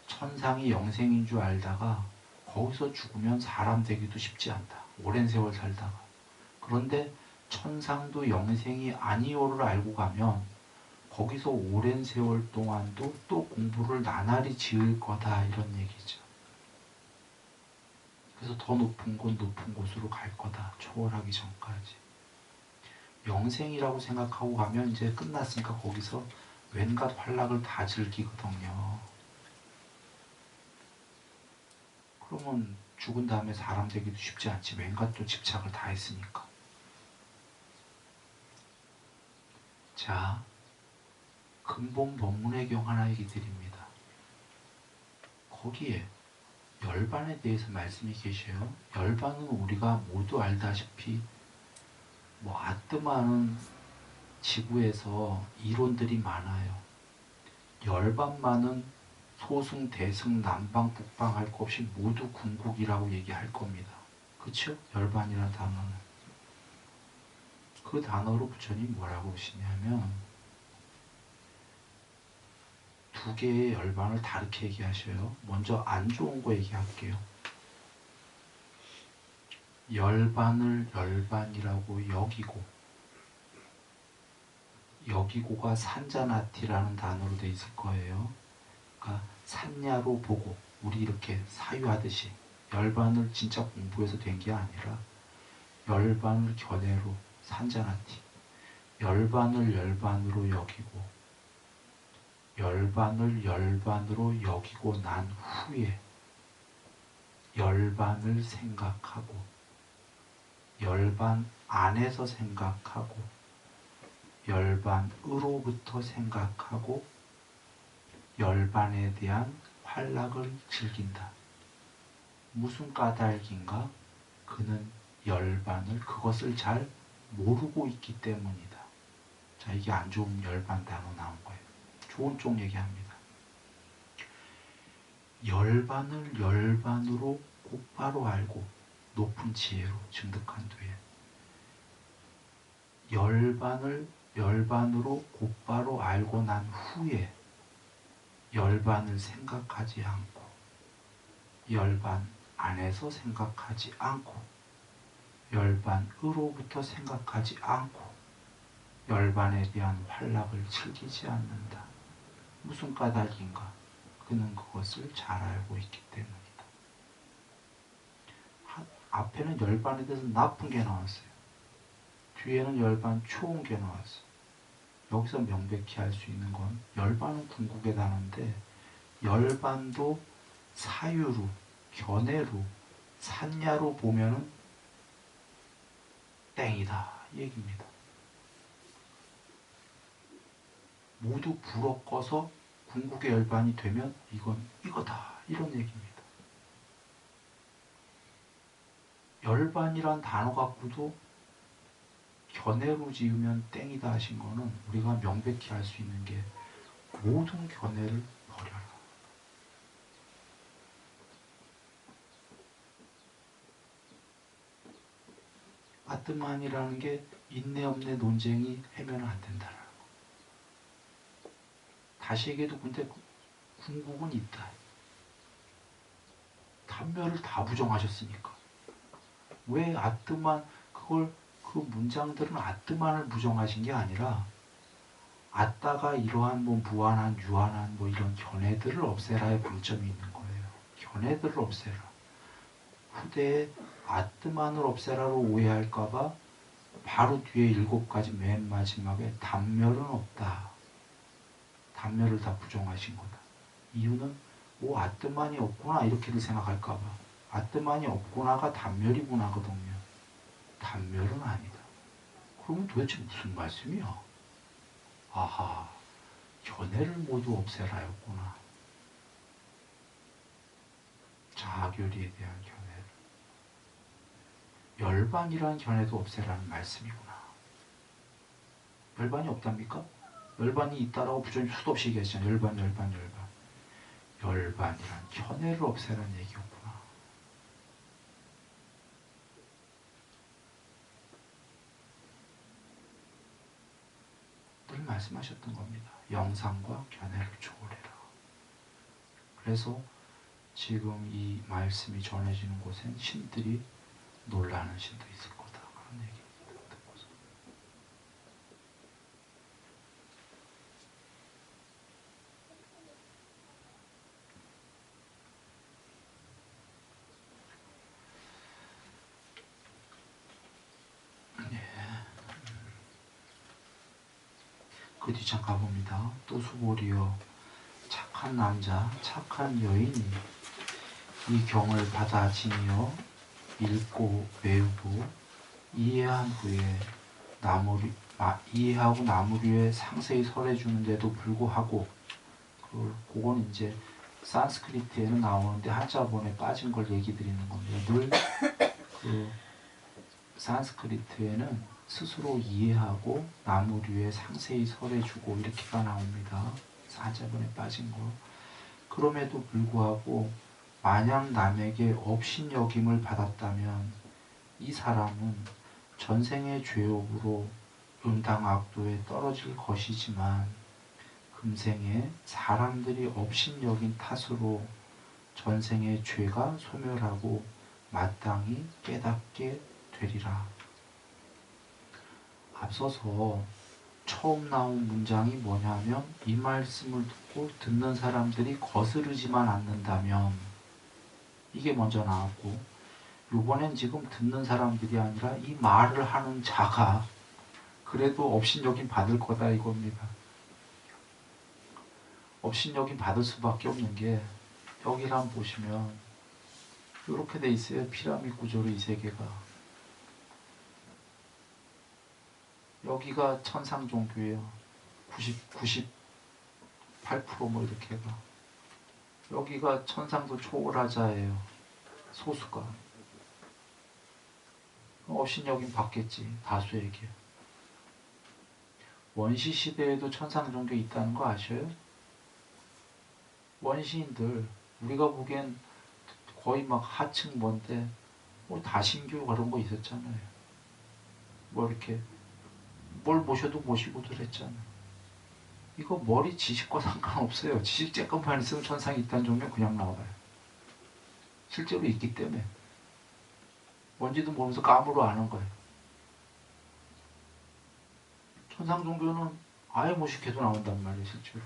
A: 천상이 영생인 줄 알다가 거기서 죽으면 사람 되기도 쉽지 않다. 오랜 세월 살다가. 그런데 천상도 영생이 아니오를 알고 가면 거기서 오랜 세월 동안도 또 공부를 나날이 지을 거다 이런 얘기죠. 그래서 더 높은 곳으로 갈 거다. 초월하기 전까지. 영생이라고 생각하고 가면 이제 끝났으니까 거기서 웬갓 활락을 다 즐기거든요. 그러면 죽은 다음에 사람 되기도 쉽지 않지. 웬갓 또 집착을 다 했으니까. 자, 근본 법문의경 하나 얘기 드립니다. 거기에 열반에 대해서 말씀이 계셔요. 열반은 우리가 모두 알다시피 아뜨마는 지구에서 이론들이 많아요. 열반만은 소승, 대승, 남방, 북방 할 것 없이 모두 궁극이라고 얘기할 겁니다. 그쵸? 열반이라는 단어는. 그 단어로 부처님이 뭐라고 하시냐면 두 개의 열반을 다르게 얘기하셔요. 먼저 안 좋은 거 얘기할게요. 열반을 열반이라고 여기고가 산자나티라는 단어로 돼 있을 거예요. 그러니까 산야로 보고 우리 이렇게 사유하듯이 열반을 진짜 공부해서 된 게 아니라 열반을 견해로 산자나티 열반을 열반으로 여기고 열반을 열반으로 여기고 난 후에 열반을 생각하고 열반 안에서 생각하고 열반으로부터 생각하고 열반에 대한 활락을 즐긴다. 무슨 까닭인가? 그는 열반을 그것을 잘 모르고 있기 때문이다. 자, 이게 안 좋은 열반 단어 나온 거예요. 좋은 쪽 얘기합니다. 열반을 열반으로 곧바로 알고 높은 지혜로 증득한 뒤에 열반을 열반으로 곧바로 알고 난 후에 열반을 생각하지 않고 열반 안에서 생각하지 않고 열반으로부터 생각하지 않고 열반에 대한 활락을 즐기지 않는다. 무슨 까닭인가? 그는 그것을 잘 알고 있기 때문이다. 앞에는 열반에 대해서 나쁜 게 나왔어요. 뒤에는 열반 좋은 게 나왔어요. 여기서 명백히 알 수 있는 건 열반은 궁극의 단어인데 열반도 사유로, 견해로, 산야로 보면은 땡이다 이 얘기입니다. 모두 불어 꺼서 궁극의 열반이 되면 이건 이거다 이런 얘기입니다. 열반이란 단어 갖고도 견해로 지으면 땡이다 하신 거는 우리가 명백히 알 수 있는 게 모든 견해를 버려라. 아트만이라는 게 있네 없네 논쟁이 하면 안 된다라는 거. 다시 얘기해도 근데 궁극은 있다. 단멸을 다 부정하셨으니까. 왜 아트만 그걸 그 문장들은 아트만을 부정하신 게 아니라 아따가 이러한 뭐 무한한 유한한 뭐 이런 견해들을 없애라의 방점이 있는 거예요. 견해들을 없애라. 후대에 아트만을 없애라로 오해할까봐 바로 뒤에 7가지 맨 마지막에 단멸은 없다. 단멸을 다 부정하신 거다. 이유는 오 아트만이 없구나 이렇게들 생각할까봐. 아트만이 없구나가 단멸이구나거든요. 단멸은 아니다. 그러면 도대체 무슨 말씀이야? 아하, 견해를 모두 없애라였구나. 자아교리에 대한 견해를. 열반이라는 견해도 없애라는 말씀이구나. 열반이 없답니까? 열반이 있다라고 부처님 수도 없이 얘기하시잖아요. 열반. 열반이란 견해를 없애라는 얘기였구나. 늘 말씀하셨던 겁니다. 영상과 견해를 초월해라. 그래서 지금 이 말씀이 전해지는 곳엔 신들이 놀라는 신도 있을 거다. 그런 얘기입니다. 듣고서. 그 뒤창 가봅니다. 또 수보리여 착한 남자, 착한 여인이 이 경을 받아 지니어 읽고 외우고 이해한 후에 이해하고 나무류에 상세히 설해주는데도 불구하고 그건 이제 산스크리트에는 나오는데 한자본에 빠진 걸 얘기 드리는 겁니다. 늘 그 산스크리트에는 스스로 이해하고 나무류에 상세히 설해주고 이렇게가 나옵니다. 한자본에 빠진 거. 그럼에도 불구하고 만약 남에게 업신여김을 받았다면 이 사람은 전생의 죄업으로 음당악도에 떨어질 것이지만 금생에 사람들이 업신여긴 탓으로 전생의 죄가 소멸하고 마땅히 깨닫게 되리라. 앞서서 처음 나온 문장이 뭐냐면 이 말씀을 듣고 듣는 사람들이 거스르지만 않는다면 이게 먼저 나왔고 이번엔 지금 듣는 사람들이 아니라 이 말을 하는 자가 그래도 업신여김 받을 거다 이겁니다. 업신여김 받을 수밖에 없는 게 여기를 한번 보시면 이렇게 돼 있어요. 피라미드 구조로 이 세 개가. 여기가 천상 종교예요. 98%뭐 이렇게 가. 여기가 천상도 초월하자예요. 소수가. 업신여김 받겠지. 다수에게. 원시 시대에도 천상 종교 있다는 거 아셔요? 원시인들 우리가 보기엔 거의 막 하층 뭔데 뭐 다신교 그런 거 있었잖아요. 뭐 이렇게 뭘 모셔도 모시고들 했잖아요. 이거 머리 지식과 상관없어요. 지식 쬐끔만 있으면 천상이 있다는 종교 그냥 나와요. 실제로 있기 때문에 뭔지도 모르면서 감으로 아는 거예요. 천상 종교는 아예 모식해도 나온단 말이에요. 실제로.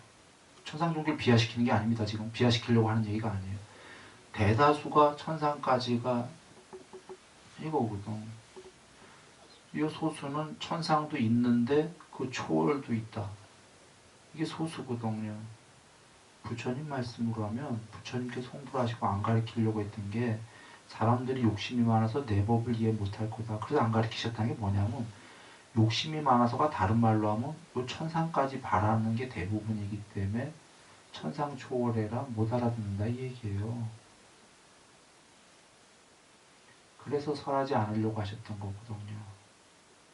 A: 천상 종교를 비하시키는 게 아닙니다. 지금 비하시키려고 하는 얘기가 아니에요. 대다수가 천상까지가 이거거든. 이 소수는 천상도 있는데 그 초월도 있다. 이게 소수거든요. 부처님 말씀으로 하면 부처님께서 홍보를 하시고 안 가르치려고 했던 게 사람들이 욕심이 많아서 내 법을 이해 못할 거다. 그래서 안 가르치셨다는 게 뭐냐면 욕심이 많아서가 다른 말로 하면 요 천상까지 바라는 게 대부분이기 때문에 천상 초월해라 못 알아듣는다 이 얘기예요. 그래서 설하지 않으려고 하셨던 거거든요.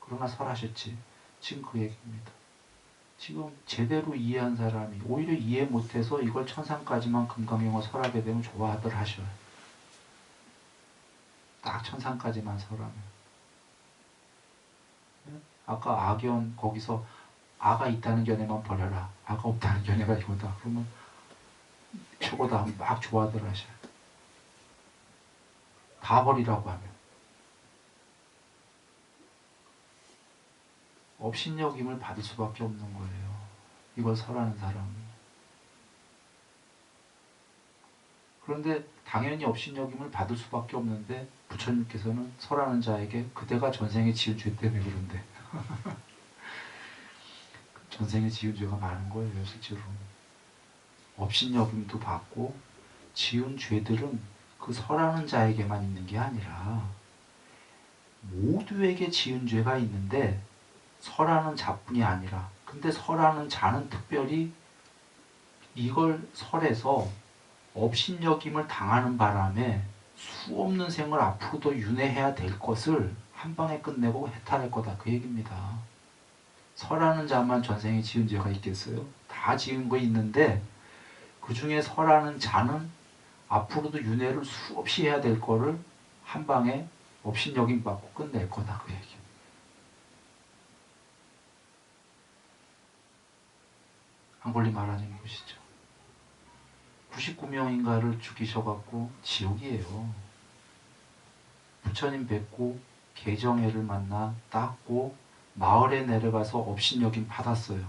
A: 그러나 설하셨지. 지금 그 얘기입니다. 지금 제대로 이해한 사람이 오히려 이해 못해서 이걸 천상까지만 금강경을 설하게 되면 좋아하들 하셔요. 딱 천상까지만 설하면. 아까 악연 거기서 아가 있다는 견해만 버려라. 아가 없다는 견해가 이거다. 그러면 최고다. 막 좋아들 하셔요. 다 버리라고 하면. 업신여김을 받을 수밖에 없는 거예요. 이걸 설하는 사람은. 그런데 당연히 업신여김을 받을 수밖에 없는데 부처님께서는 설하는 자에게 그대가 전생에 지은 죄 때문에 그런데 전생에 지은 죄가 많은 거예요. 실제로. 업신여김도 받고 지은 죄들은 그 설하는 자에게만 있는 게 아니라 모두에게 지은 죄가 있는데 설하는 자뿐이 아니라 근데 설하는 자는 특별히 이걸 설해서 업신여김을 당하는 바람에 수없는 생을 앞으로도 윤회해야 될 것을 한 방에 끝내고 해탈할 거다 그 얘기입니다. 설하는 자만 전생에 지은 죄가 있겠어요? 다 지은 거 있는데 그 중에 설하는 자는 앞으로도 윤회를 수없이 해야 될 거를 한 방에 업신여김 받고 끝낼 거다 그 얘기. 안골리 마라님 보시죠. 99명인가를 죽이셔갖고 지옥이에요. 부처님 뵙고 계정애를 만나 닦고 마을에 내려가서 업신여김 받았어요.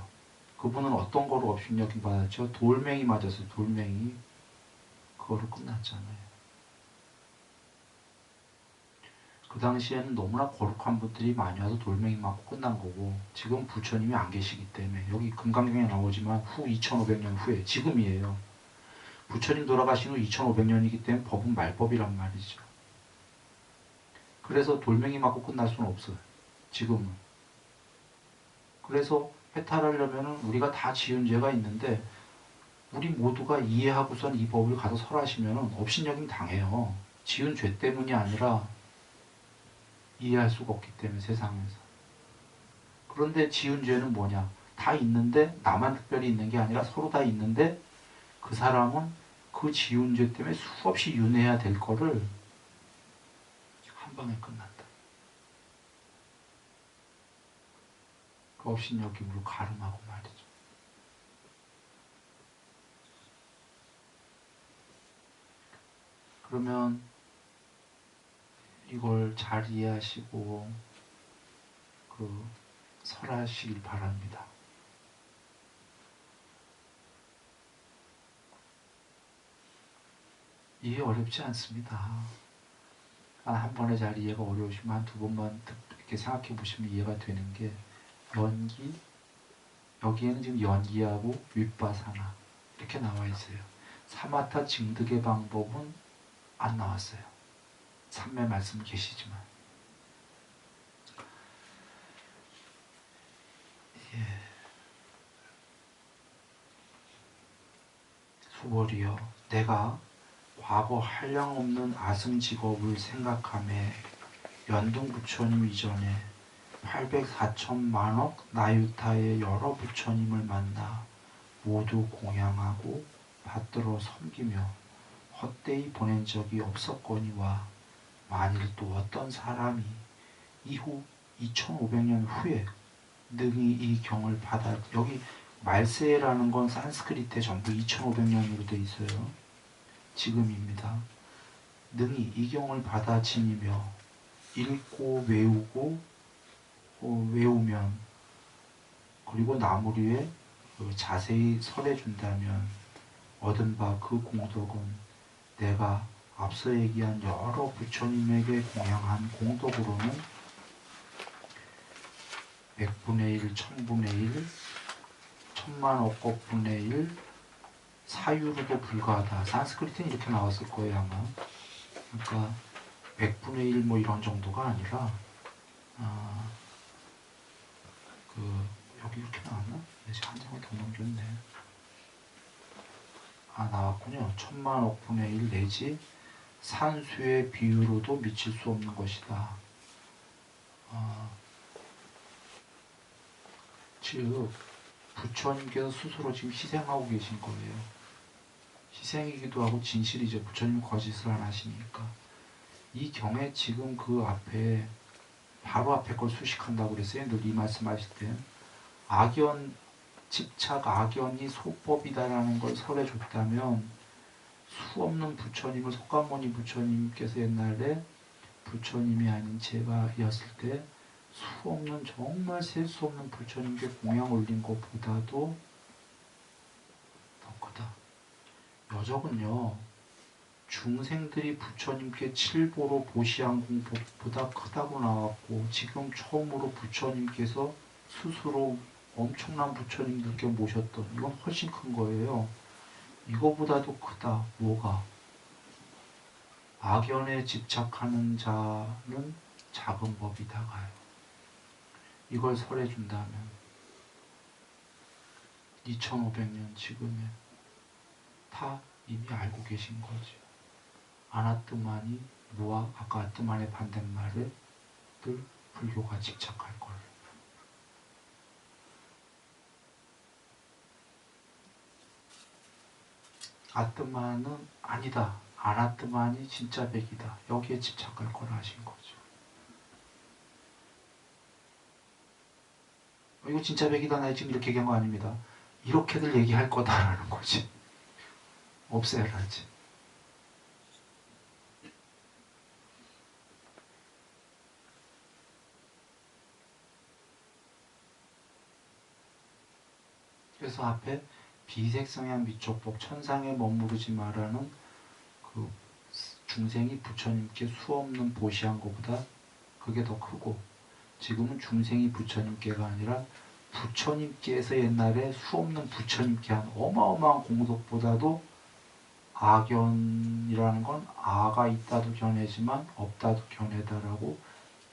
A: 그분은 어떤 거로 업신여김 받았죠? 돌멩이 맞았어요. 돌멩이. 그거로 끝났잖아요. 그 당시에는 너무나 거룩한 분들이 많이 와서 돌멩이 맞고 끝난 거고 지금 부처님이 안 계시기 때문에 여기 금강경에 나오지만 후 2500년 후에 지금이에요. 부처님 돌아가신 후 2500년이기 때문에 법은 말법이란 말이죠. 그래서 돌멩이 맞고 끝날 수는 없어요. 지금은. 그래서 해탈하려면 우리가 다 지은 죄가 있는데 우리 모두가 이해하고선 이 법을 가서 설하시면 업신여김 당해요. 지은 죄 때문이 아니라 이해할 수가 없기 때문에 세상에서. 그런데 지은 죄는 뭐냐? 다 있는데 나만 특별히 있는 게 아니라 서로 다 있는데 그 사람은 그 지은 죄 때문에 수없이 윤회해야 될 거를 한 방에 끝난다. 그 업신여김으로 가름하고 말이죠. 그러면 이걸 잘 이해하시고 설하시길 바랍니다. 이해 어렵지 않습니다. 한 번에 잘 이해가 어려우시면 한 두 번만 이렇게 생각해 보시면 이해가 되는 게 연기, 여기에는 지금 연기하고 윗바사나 이렇게 나와 있어요. 사마타 증득의 방법은 안 나왔어요. 삼매 말씀 계시지만. 예. 수월이여, 내가 과거 한량없는 아승직업을 생각하며 연등 부처님 이전에 804천만억 나유타의 여러 부처님을 만나 모두 공양하고 받들어 섬기며 헛되이 보낸 적이 없었거니와 만일 또 어떤 사람이 이후 2500년 후에 능히 이 경을 받아 여기 말세라는 건 산스크리트에 전부 2500년으로 돼 있어요. 지금입니다. 능히 이 경을 받아 지니며 읽고 외우고 외우면 그리고 나무리에 자세히 설해준다면 얻은 바 그 공덕은 내가 앞서 얘기한 여러 부처님에게 공양한 공덕으로는 백분의 1, 천분의 1, 천만억겁분의 1, 사유로도 불과하다. 산스크리트는 이렇게 나왔을 거예요 아마. 그러니까 100분의 1 뭐 이런 정도가 아니라 여기 이렇게 나왔나? 내가 한 장을 더 넘겼네. 나왔군요. 천만억분의 1 내지 산수의 비유로도 미칠 수 없는 것이다. 즉 부처님께서 스스로 지금 희생하고 계신 거예요. 희생이기도 하고 진실이죠. 부처님 거짓을 안 하시니까. 이 경에 지금 그 앞에 바로 앞에 걸 수식한다고 그랬어요. 늘 이 말씀하실 때 악연 집착 악연이 소법이다라는 걸 설해줬다면 수 없는 부처님을 석가모니 부처님께서 옛날에 부처님이 아닌 제가였을 때 수 없는 정말 셀 수 없는 부처님께 공양 올린 것보다도 더 크다. 여적은요 중생들이 부처님께 칠보로 보시한 공복보다 크다고 나왔고 지금 처음으로 부처님께서 스스로 엄청난 부처님들께 모셨던 이건 훨씬 큰 거예요. 이거보다도 크다. 뭐가? 악연에 집착하는 자는 작은 법이다가요. 이걸 설해준다면 2500년 지금에 다 이미 알고 계신 거죠. 아나뜨만이 뭐와 아까 아뜨만의 반대말을 늘 불교가 집착할 걸. 아뜨만은 아니다. 아나뜨만이 진짜 백이다. 여기에 집착할 걸 아신 거죠. 이거 진짜 백이다. 나 지금 이렇게 얘기한 거 아닙니다. 이렇게들 얘기할 거다라는 거지. 없애라지. 그래서 앞에 비색성향 미촉법 천상에 머무르지 마라는 그 중생이 부처님께 수없는 보시한 것보다 그게 더 크고 지금은 중생이 부처님께가 아니라 부처님께서 옛날에 수없는 부처님께 한 어마어마한 공덕보다도 악연이라는 건 아가 있다도 견해지만 없다도 견해다라고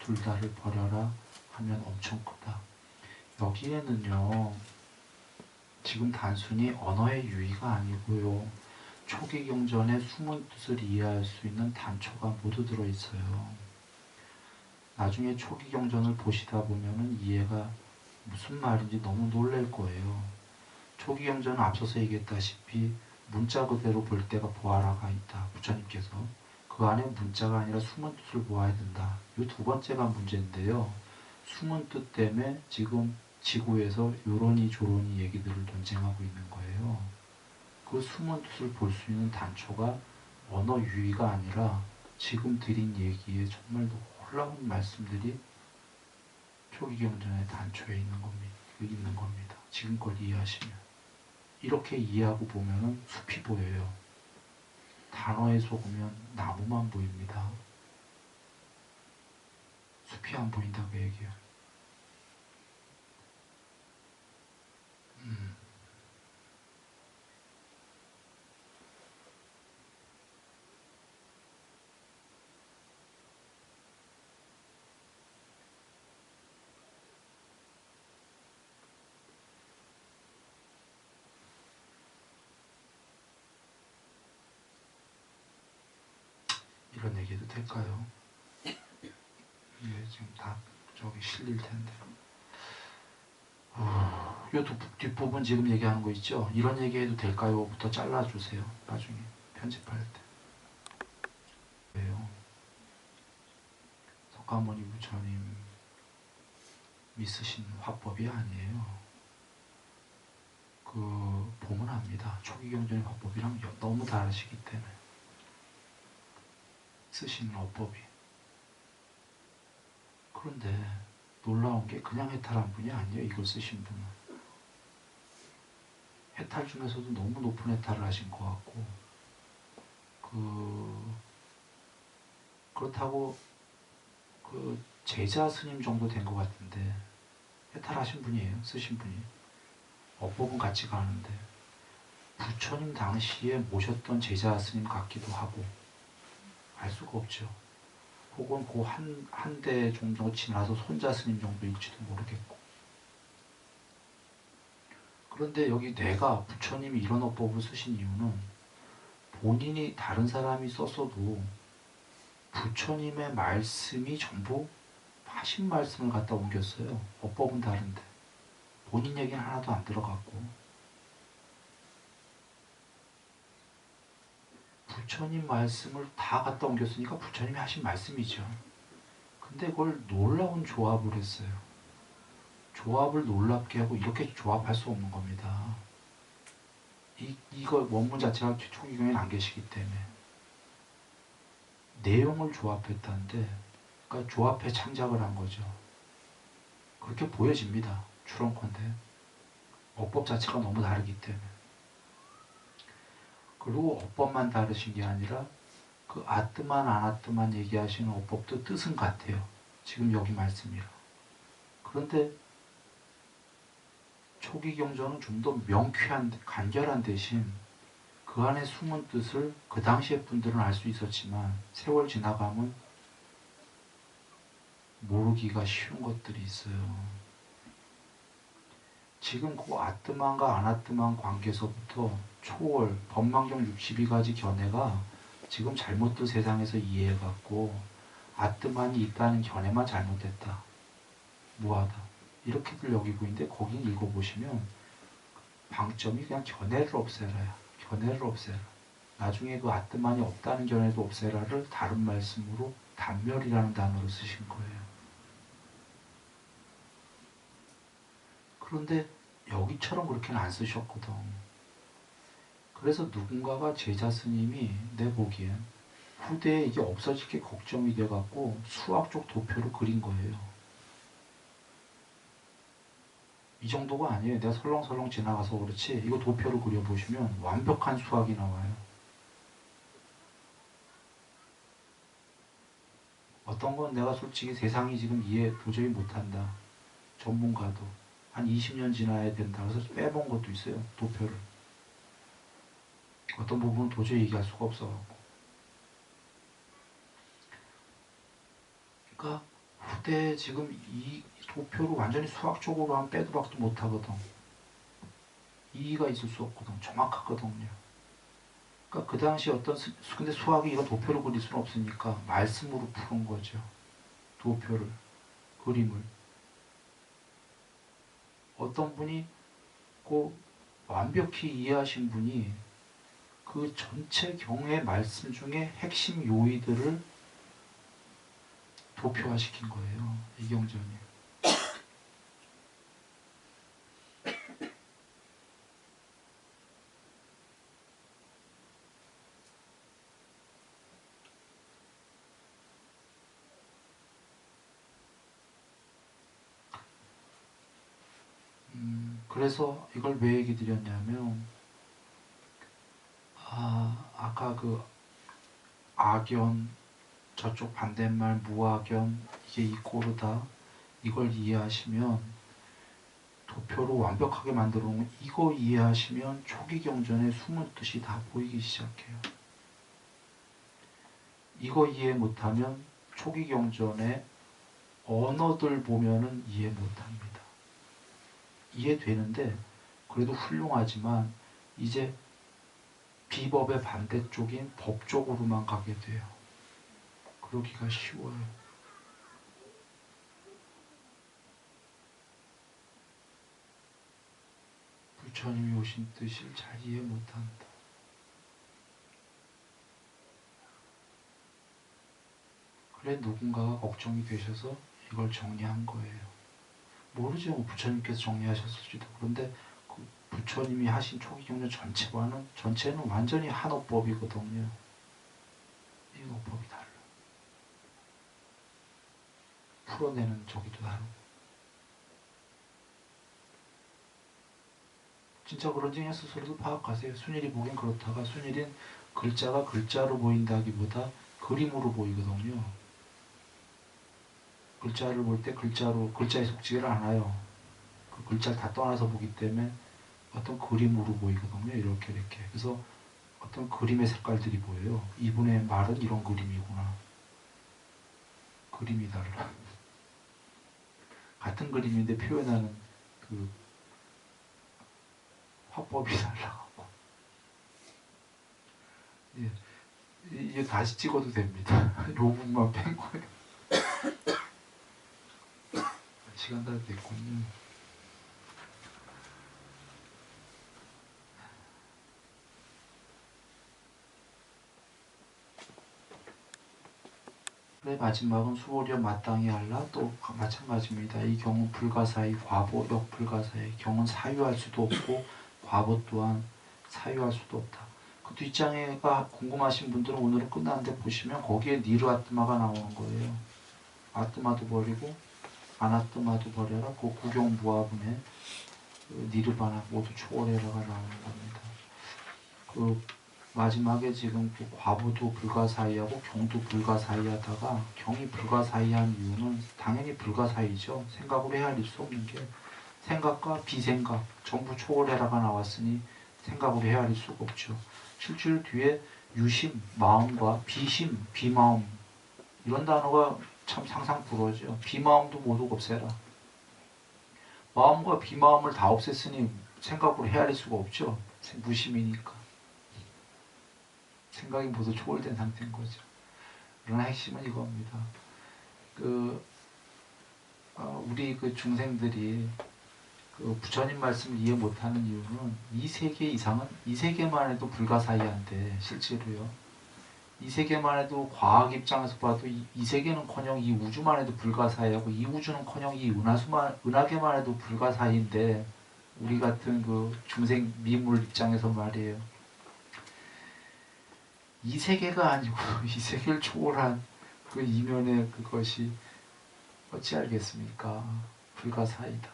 A: 둘 다를 버려라 하면 엄청 크다. 여기에는요 지금 단순히 언어의 유의가 아니고요 초기 경전의 숨은 뜻을 이해할 수 있는 단초가 모두 들어있어요. 나중에 초기 경전을 보시다 보면은 이해가 무슨 말인지 너무 놀랄 거예요. 초기 경전은 앞서서 얘기했다시피 문자 그대로 볼 때가 보아라가 있다. 부처님께서 그 안에 문자가 아니라 숨은 뜻을 보아야 된다. 이 두 번째가 문제인데요. 숨은 뜻 때문에 지금 지구에서 요러니 조러니 얘기들을 논쟁하고 있는 거예요. 그 숨은 뜻을 볼 수 있는 단초가 언어 유의가 아니라 지금 드린 얘기에 정말 놀라운 말씀들이 초기경전의 단초에 있는 겁니다. 지금 걸 이해하시면. 이렇게 이해하고 보면은 숲이 보여요. 단어에 속으면 나무만 보입니다. 숲이 안 보인다고 얘기해요. 이런 얘기도 될까요? 이게 지금 다 저기 실릴 텐데. 요 뒷부분 지금 얘기하는 거 있죠? 이런 얘기해도 될까요? 부터 잘라주세요. 나중에 편집할 때. 왜요? 석가모니 부처님 쓰신 화법이 아니에요. 보면 압니다. 초기 경전의 화법이랑 너무 다르시기 때문에. 쓰시는 어법이. 그런데 놀라운 게 그냥 해탈한 분이 아니에요. 이걸 쓰신 분은. 해탈 중에서도 너무 높은 해탈을 하신 것 같고 그렇다고 제자 스님 정도 된 것 같은데 해탈하신 분이에요. 쓰신 분이. 어법은 같이 가는데 부처님 당시에 모셨던 제자 스님 같기도 하고 알 수가 없죠. 혹은 그 한 대 정도 지나서 손자 스님 정도일지도 모르겠고. 그런데 여기 내가 부처님이 이런 어법을 쓰신 이유는 본인이 다른 사람이 썼어도 부처님의 말씀이 전부 하신 말씀을 갖다 옮겼어요. 어법은 다른데 본인 얘기는 하나도 안 들어갔고 부처님 말씀을 다 갖다 옮겼으니까 부처님이 하신 말씀이죠. 근데 그걸 놀라운 조합을 했어요. 조합을 놀랍게 하고 이렇게 조합할 수 없는 겁니다. 이거 원문 자체가 초기경에는 안 계시기 때문에 내용을 조합했다는데 그러니까 조합해 창작을 한 거죠. 그렇게 보여집니다. 추론컨대 어법 자체가 너무 다르기 때문에. 그리고 어법만 다르신 게 아니라 그 아뜨만 아나뜨만 얘기하시는 어법도 뜻은 같아요. 지금 여기 말씀이라. 그런데 초기 경전은 좀 더 명쾌한 간결한 대신 그 안에 숨은 뜻을 그 당시의 분들은 알 수 있었지만 세월 지나가면 모르기가 쉬운 것들이 있어요. 지금 그 아뜨만과 아나뜨만 관계에서부터 초월, 법망경 62가지 견해가 지금 잘못된 세상에서 이해해갖고 아뜨만이 있다는 견해만 잘못됐다. 무하다. 이렇게들 여기고 있는데 거긴 읽어보시면 방점이 그냥 견해를 없애라야. 견해를 없애라. 나중에 그 아뜨만이 없다는 견해도 없애라를 다른 말씀으로 단멸이라는 단어를 쓰신 거예요. 그런데 여기처럼 그렇게는 안 쓰셨거든. 그래서 누군가가 제자 스님이 내 보기엔 후대에 이게 없어질 게 걱정이 돼갖고 수학적 도표를 그린 거예요. 이 정도가 아니에요. 내가 설렁설렁 지나가서 그렇지 이거 도표를 그려보시면 완벽한 수학이 나와요. 어떤 건 내가 솔직히 세상이 지금 이해 도저히 못한다. 전문가도 한 20년 지나야 된다. 그래서 빼본 것도 있어요. 도표를. 어떤 부분은 도저히 얘기할 수가 없어갖고. 그러니까 후대에 지금 이 도표를 완전히 수학적으로 하면 빼도 박도 못하거든. 이의가 있을 수 없거든. 정확하거든요. 그러니까 그 당시 어떤 근데 수학이 이런 도표를 그릴 수는 없으니까 말씀으로 푸는 거죠. 도표를, 그림을. 어떤 분이 그 완벽히 이해하신 분이 그 전체 경의 말씀 중에 핵심 요의들을 도표화시킨 거예요. 이경전이. 그래서 이걸 왜 얘기 드렸냐면 아까 그 악연 저쪽 반대말 무악연 이게 이꼬르다 이걸 이해하시면 도표로 완벽하게 만들어 놓은 이거 이해하시면 초기 경전의 숨은 뜻이 다 보이기 시작해요. 이거 이해 못하면 초기 경전의 언어들 보면은 이해 못합니다. 이해되는데 그래도 훌륭하지만 이제 비법의 반대쪽인 법 쪽으로만 가게 돼요. 그러기가 쉬워요. 부처님이 오신 뜻을 잘 이해 못한다. 그래 누군가가 걱정이 되셔서 이걸 정리한 거예요. 모르죠. 뭐 부처님께서 정리하셨을지도. 그런데 그 부처님이 하신 초기 경전 전체는 완전히 한 어법이거든요. 이 어법이 달라. 풀어내는 저기도 다르고. 진짜 그런지 그냥 스스로도 파악하세요. 순일이 보기엔 그렇다가 순일인 글자가 글자로 보인다기보다 그림으로 보이거든요. 글자를 볼 때 글자에 속지를 않아요. 그 글자를 다 떠나서 보기 때문에 어떤 그림으로 보이거든요. 이렇게 이렇게. 그래서 어떤 그림의 색깔들이 보여요. 이분의 말은 이런 그림이구나. 그림이 달라. 같은 그림인데 표현하는 그 화법이 달라갖고. 예, 이게 다시 찍어도 됩니다. 요 부분만 뺀 거예요. 시간 다 됐군요. 그래, 마지막은 수오려 마땅히 알라. 또 마찬가지입니다. 이 경우 불가사의, 과보, 역불가사의 경우는 사유할 수도 없고 과보 또한 사유할 수도 없다. 그 뒷장에가 궁금하신 분들은 오늘은 끝났는데 보시면 거기에 니르 아뜨마가 나오는 거예요. 아뜨마도 버리고 아나뜨마도 버려라. 그 구경부화분의 그 니르바나 모두 초월해라가 나오는 겁니다. 그 마지막에 지금 그 과부도 불가사의하고 경도 불가사의하다가 경이 불가사의한 이유는 당연히 불가사의죠. 생각으로 헤아릴 수 없는 게 생각과 비생각 전부 초월해라가 나왔으니 생각으로 헤아릴 수가 없죠. 실줄 뒤에 유심, 마음과 비심, 비마음 이런 단어가 참 상상 불허죠. 비마음도 모두 없애라. 마음과 비마음을 다 없앴으니 생각으로 헤아릴 수가 없죠. 무심이니까. 생각이 모두 초월된 상태인 거죠. 그러나 핵심은 이겁니다. 우리 그 중생들이 그 부처님 말씀을 이해 못하는 이유는 이 세계 이상은 이 세계만 해도 불가사의한데 실제로요. 이 세계만 해도 과학 입장에서 봐도 이 세계는커녕 이 우주만 해도 불가사의하고 이 우주는커녕 이 은하계만 해도 불가사의인데 우리 같은 그 중생 미물 입장에서 말이에요. 이 세계가 아니고 이 세계를 초월한 그 이면의 그것이 어찌 알겠습니까? 불가사의다.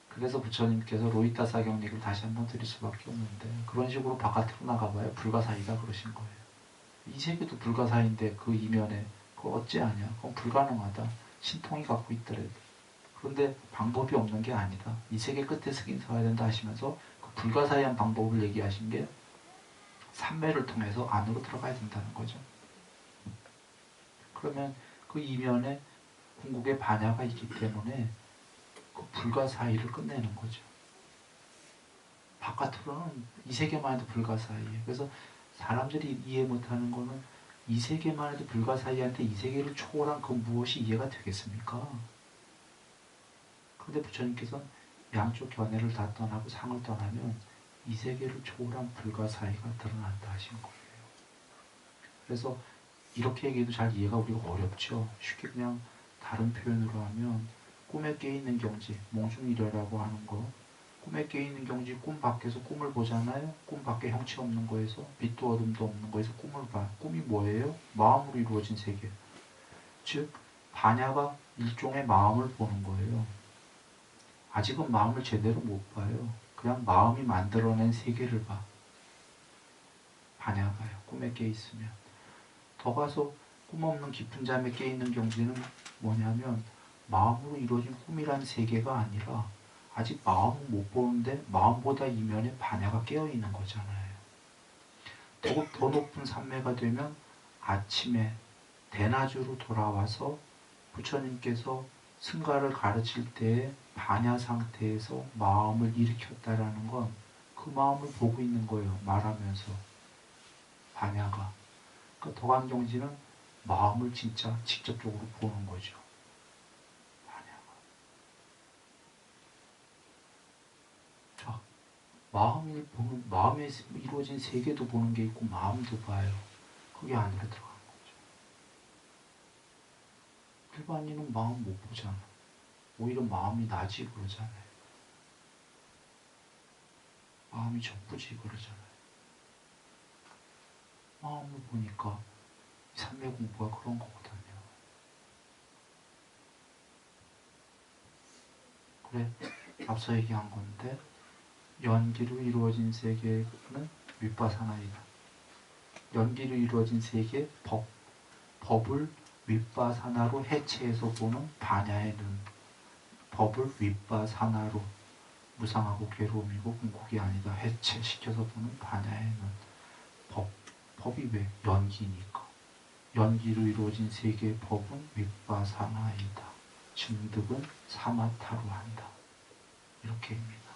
A: 그래서 부처님께서 로히타 사경리를 다시 한번 드릴 수밖에 없는데 그런 식으로 바깥으로 나가봐야 불가사의다 그러신 거예요. 이 세계도 불가사의인데 그 이면에 그거 어찌하냐? 그건 불가능하다. 신통이 갖고 있더라도. 그런데 방법이 없는 게 아니다. 이 세계 끝에 스긴 서야 된다 하시면서 그 불가사의한 방법을 얘기하신 게 삼매를 통해서 안으로 들어가야 된다는 거죠. 그러면 그 이면에 궁극의 반야가 있기 때문에 그 불가사의를 끝내는 거죠. 바깥으로는 이 세계만 해도 불가사의예요. 그래서 사람들이 이해 못하는 거는 이 세계만 해도 불가사의한테 이 세계를 초월한 그 무엇이 이해가 되겠습니까? 그런데 부처님께서는 양쪽 견해를 다 떠나고 상을 떠나면 이 세계를 초월한 불가사의가 드러난다 하신 거예요. 그래서 이렇게 얘기해도 잘 이해가 우리가 어렵죠. 쉽게 그냥 다른 표현으로 하면 꿈에 깨있는 경지, 몽중일해라고 하는 거. 꿈에 깨있는 경지, 꿈 밖에서 꿈을 보잖아요. 꿈 밖에 형체 없는 거에서, 빛도 어둠도 없는 거에서 꿈을 봐. 꿈이 뭐예요? 마음으로 이루어진 세계. 즉 반야가 일종의 마음을 보는 거예요. 아직은 마음을 제대로 못 봐요. 그냥 마음이 만들어낸 세계를 봐. 반야가요. 꿈에 깨있으면. 더 가서 꿈 없는 깊은 잠에 깨있는 경지는 뭐냐면 마음으로 이루어진 꿈이란 세계가 아니라 아직 마음은 못 보는데 마음보다 이면에 반야가 깨어있는 거잖아요. 더욱 더 높은 삼매가 되면 아침에 대낮으로 돌아와서 부처님께서 승가를 가르칠 때에 반야 상태에서 마음을 일으켰다라는 건 그 마음을 보고 있는 거예요. 말하면서. 반야가. 그 도감경지는 마음을 진짜 직접적으로 보는 거죠. 반야가. 자, 마음을 보는, 마음에 이루어진 세계도 보는 게 있고 마음도 봐요. 그게 안으로 들어가는 거죠. 일반인은 마음 못 보잖아. 오히려 마음이 나지 그러잖아요. 마음이 적부지 그러잖아요. 마음을 보니까 삼매 공부가 그런 거거든요. 그래, 앞서 얘기한 건데 연기로 이루어진 세계는 윗바사나이다. 연기로 이루어진 세계, 법을 윗바사나로 해체해서 보는 반야의 눈. 법을 윗바사나로 무상하고 괴로움이고 궁극이 아니다 해체시켜서 보는 반야에는 법이 왜? 연기니까. 연기로 이루어진 세계의 법은 윗바사나이다. 증득은 사마타로 한다. 이렇게입니다.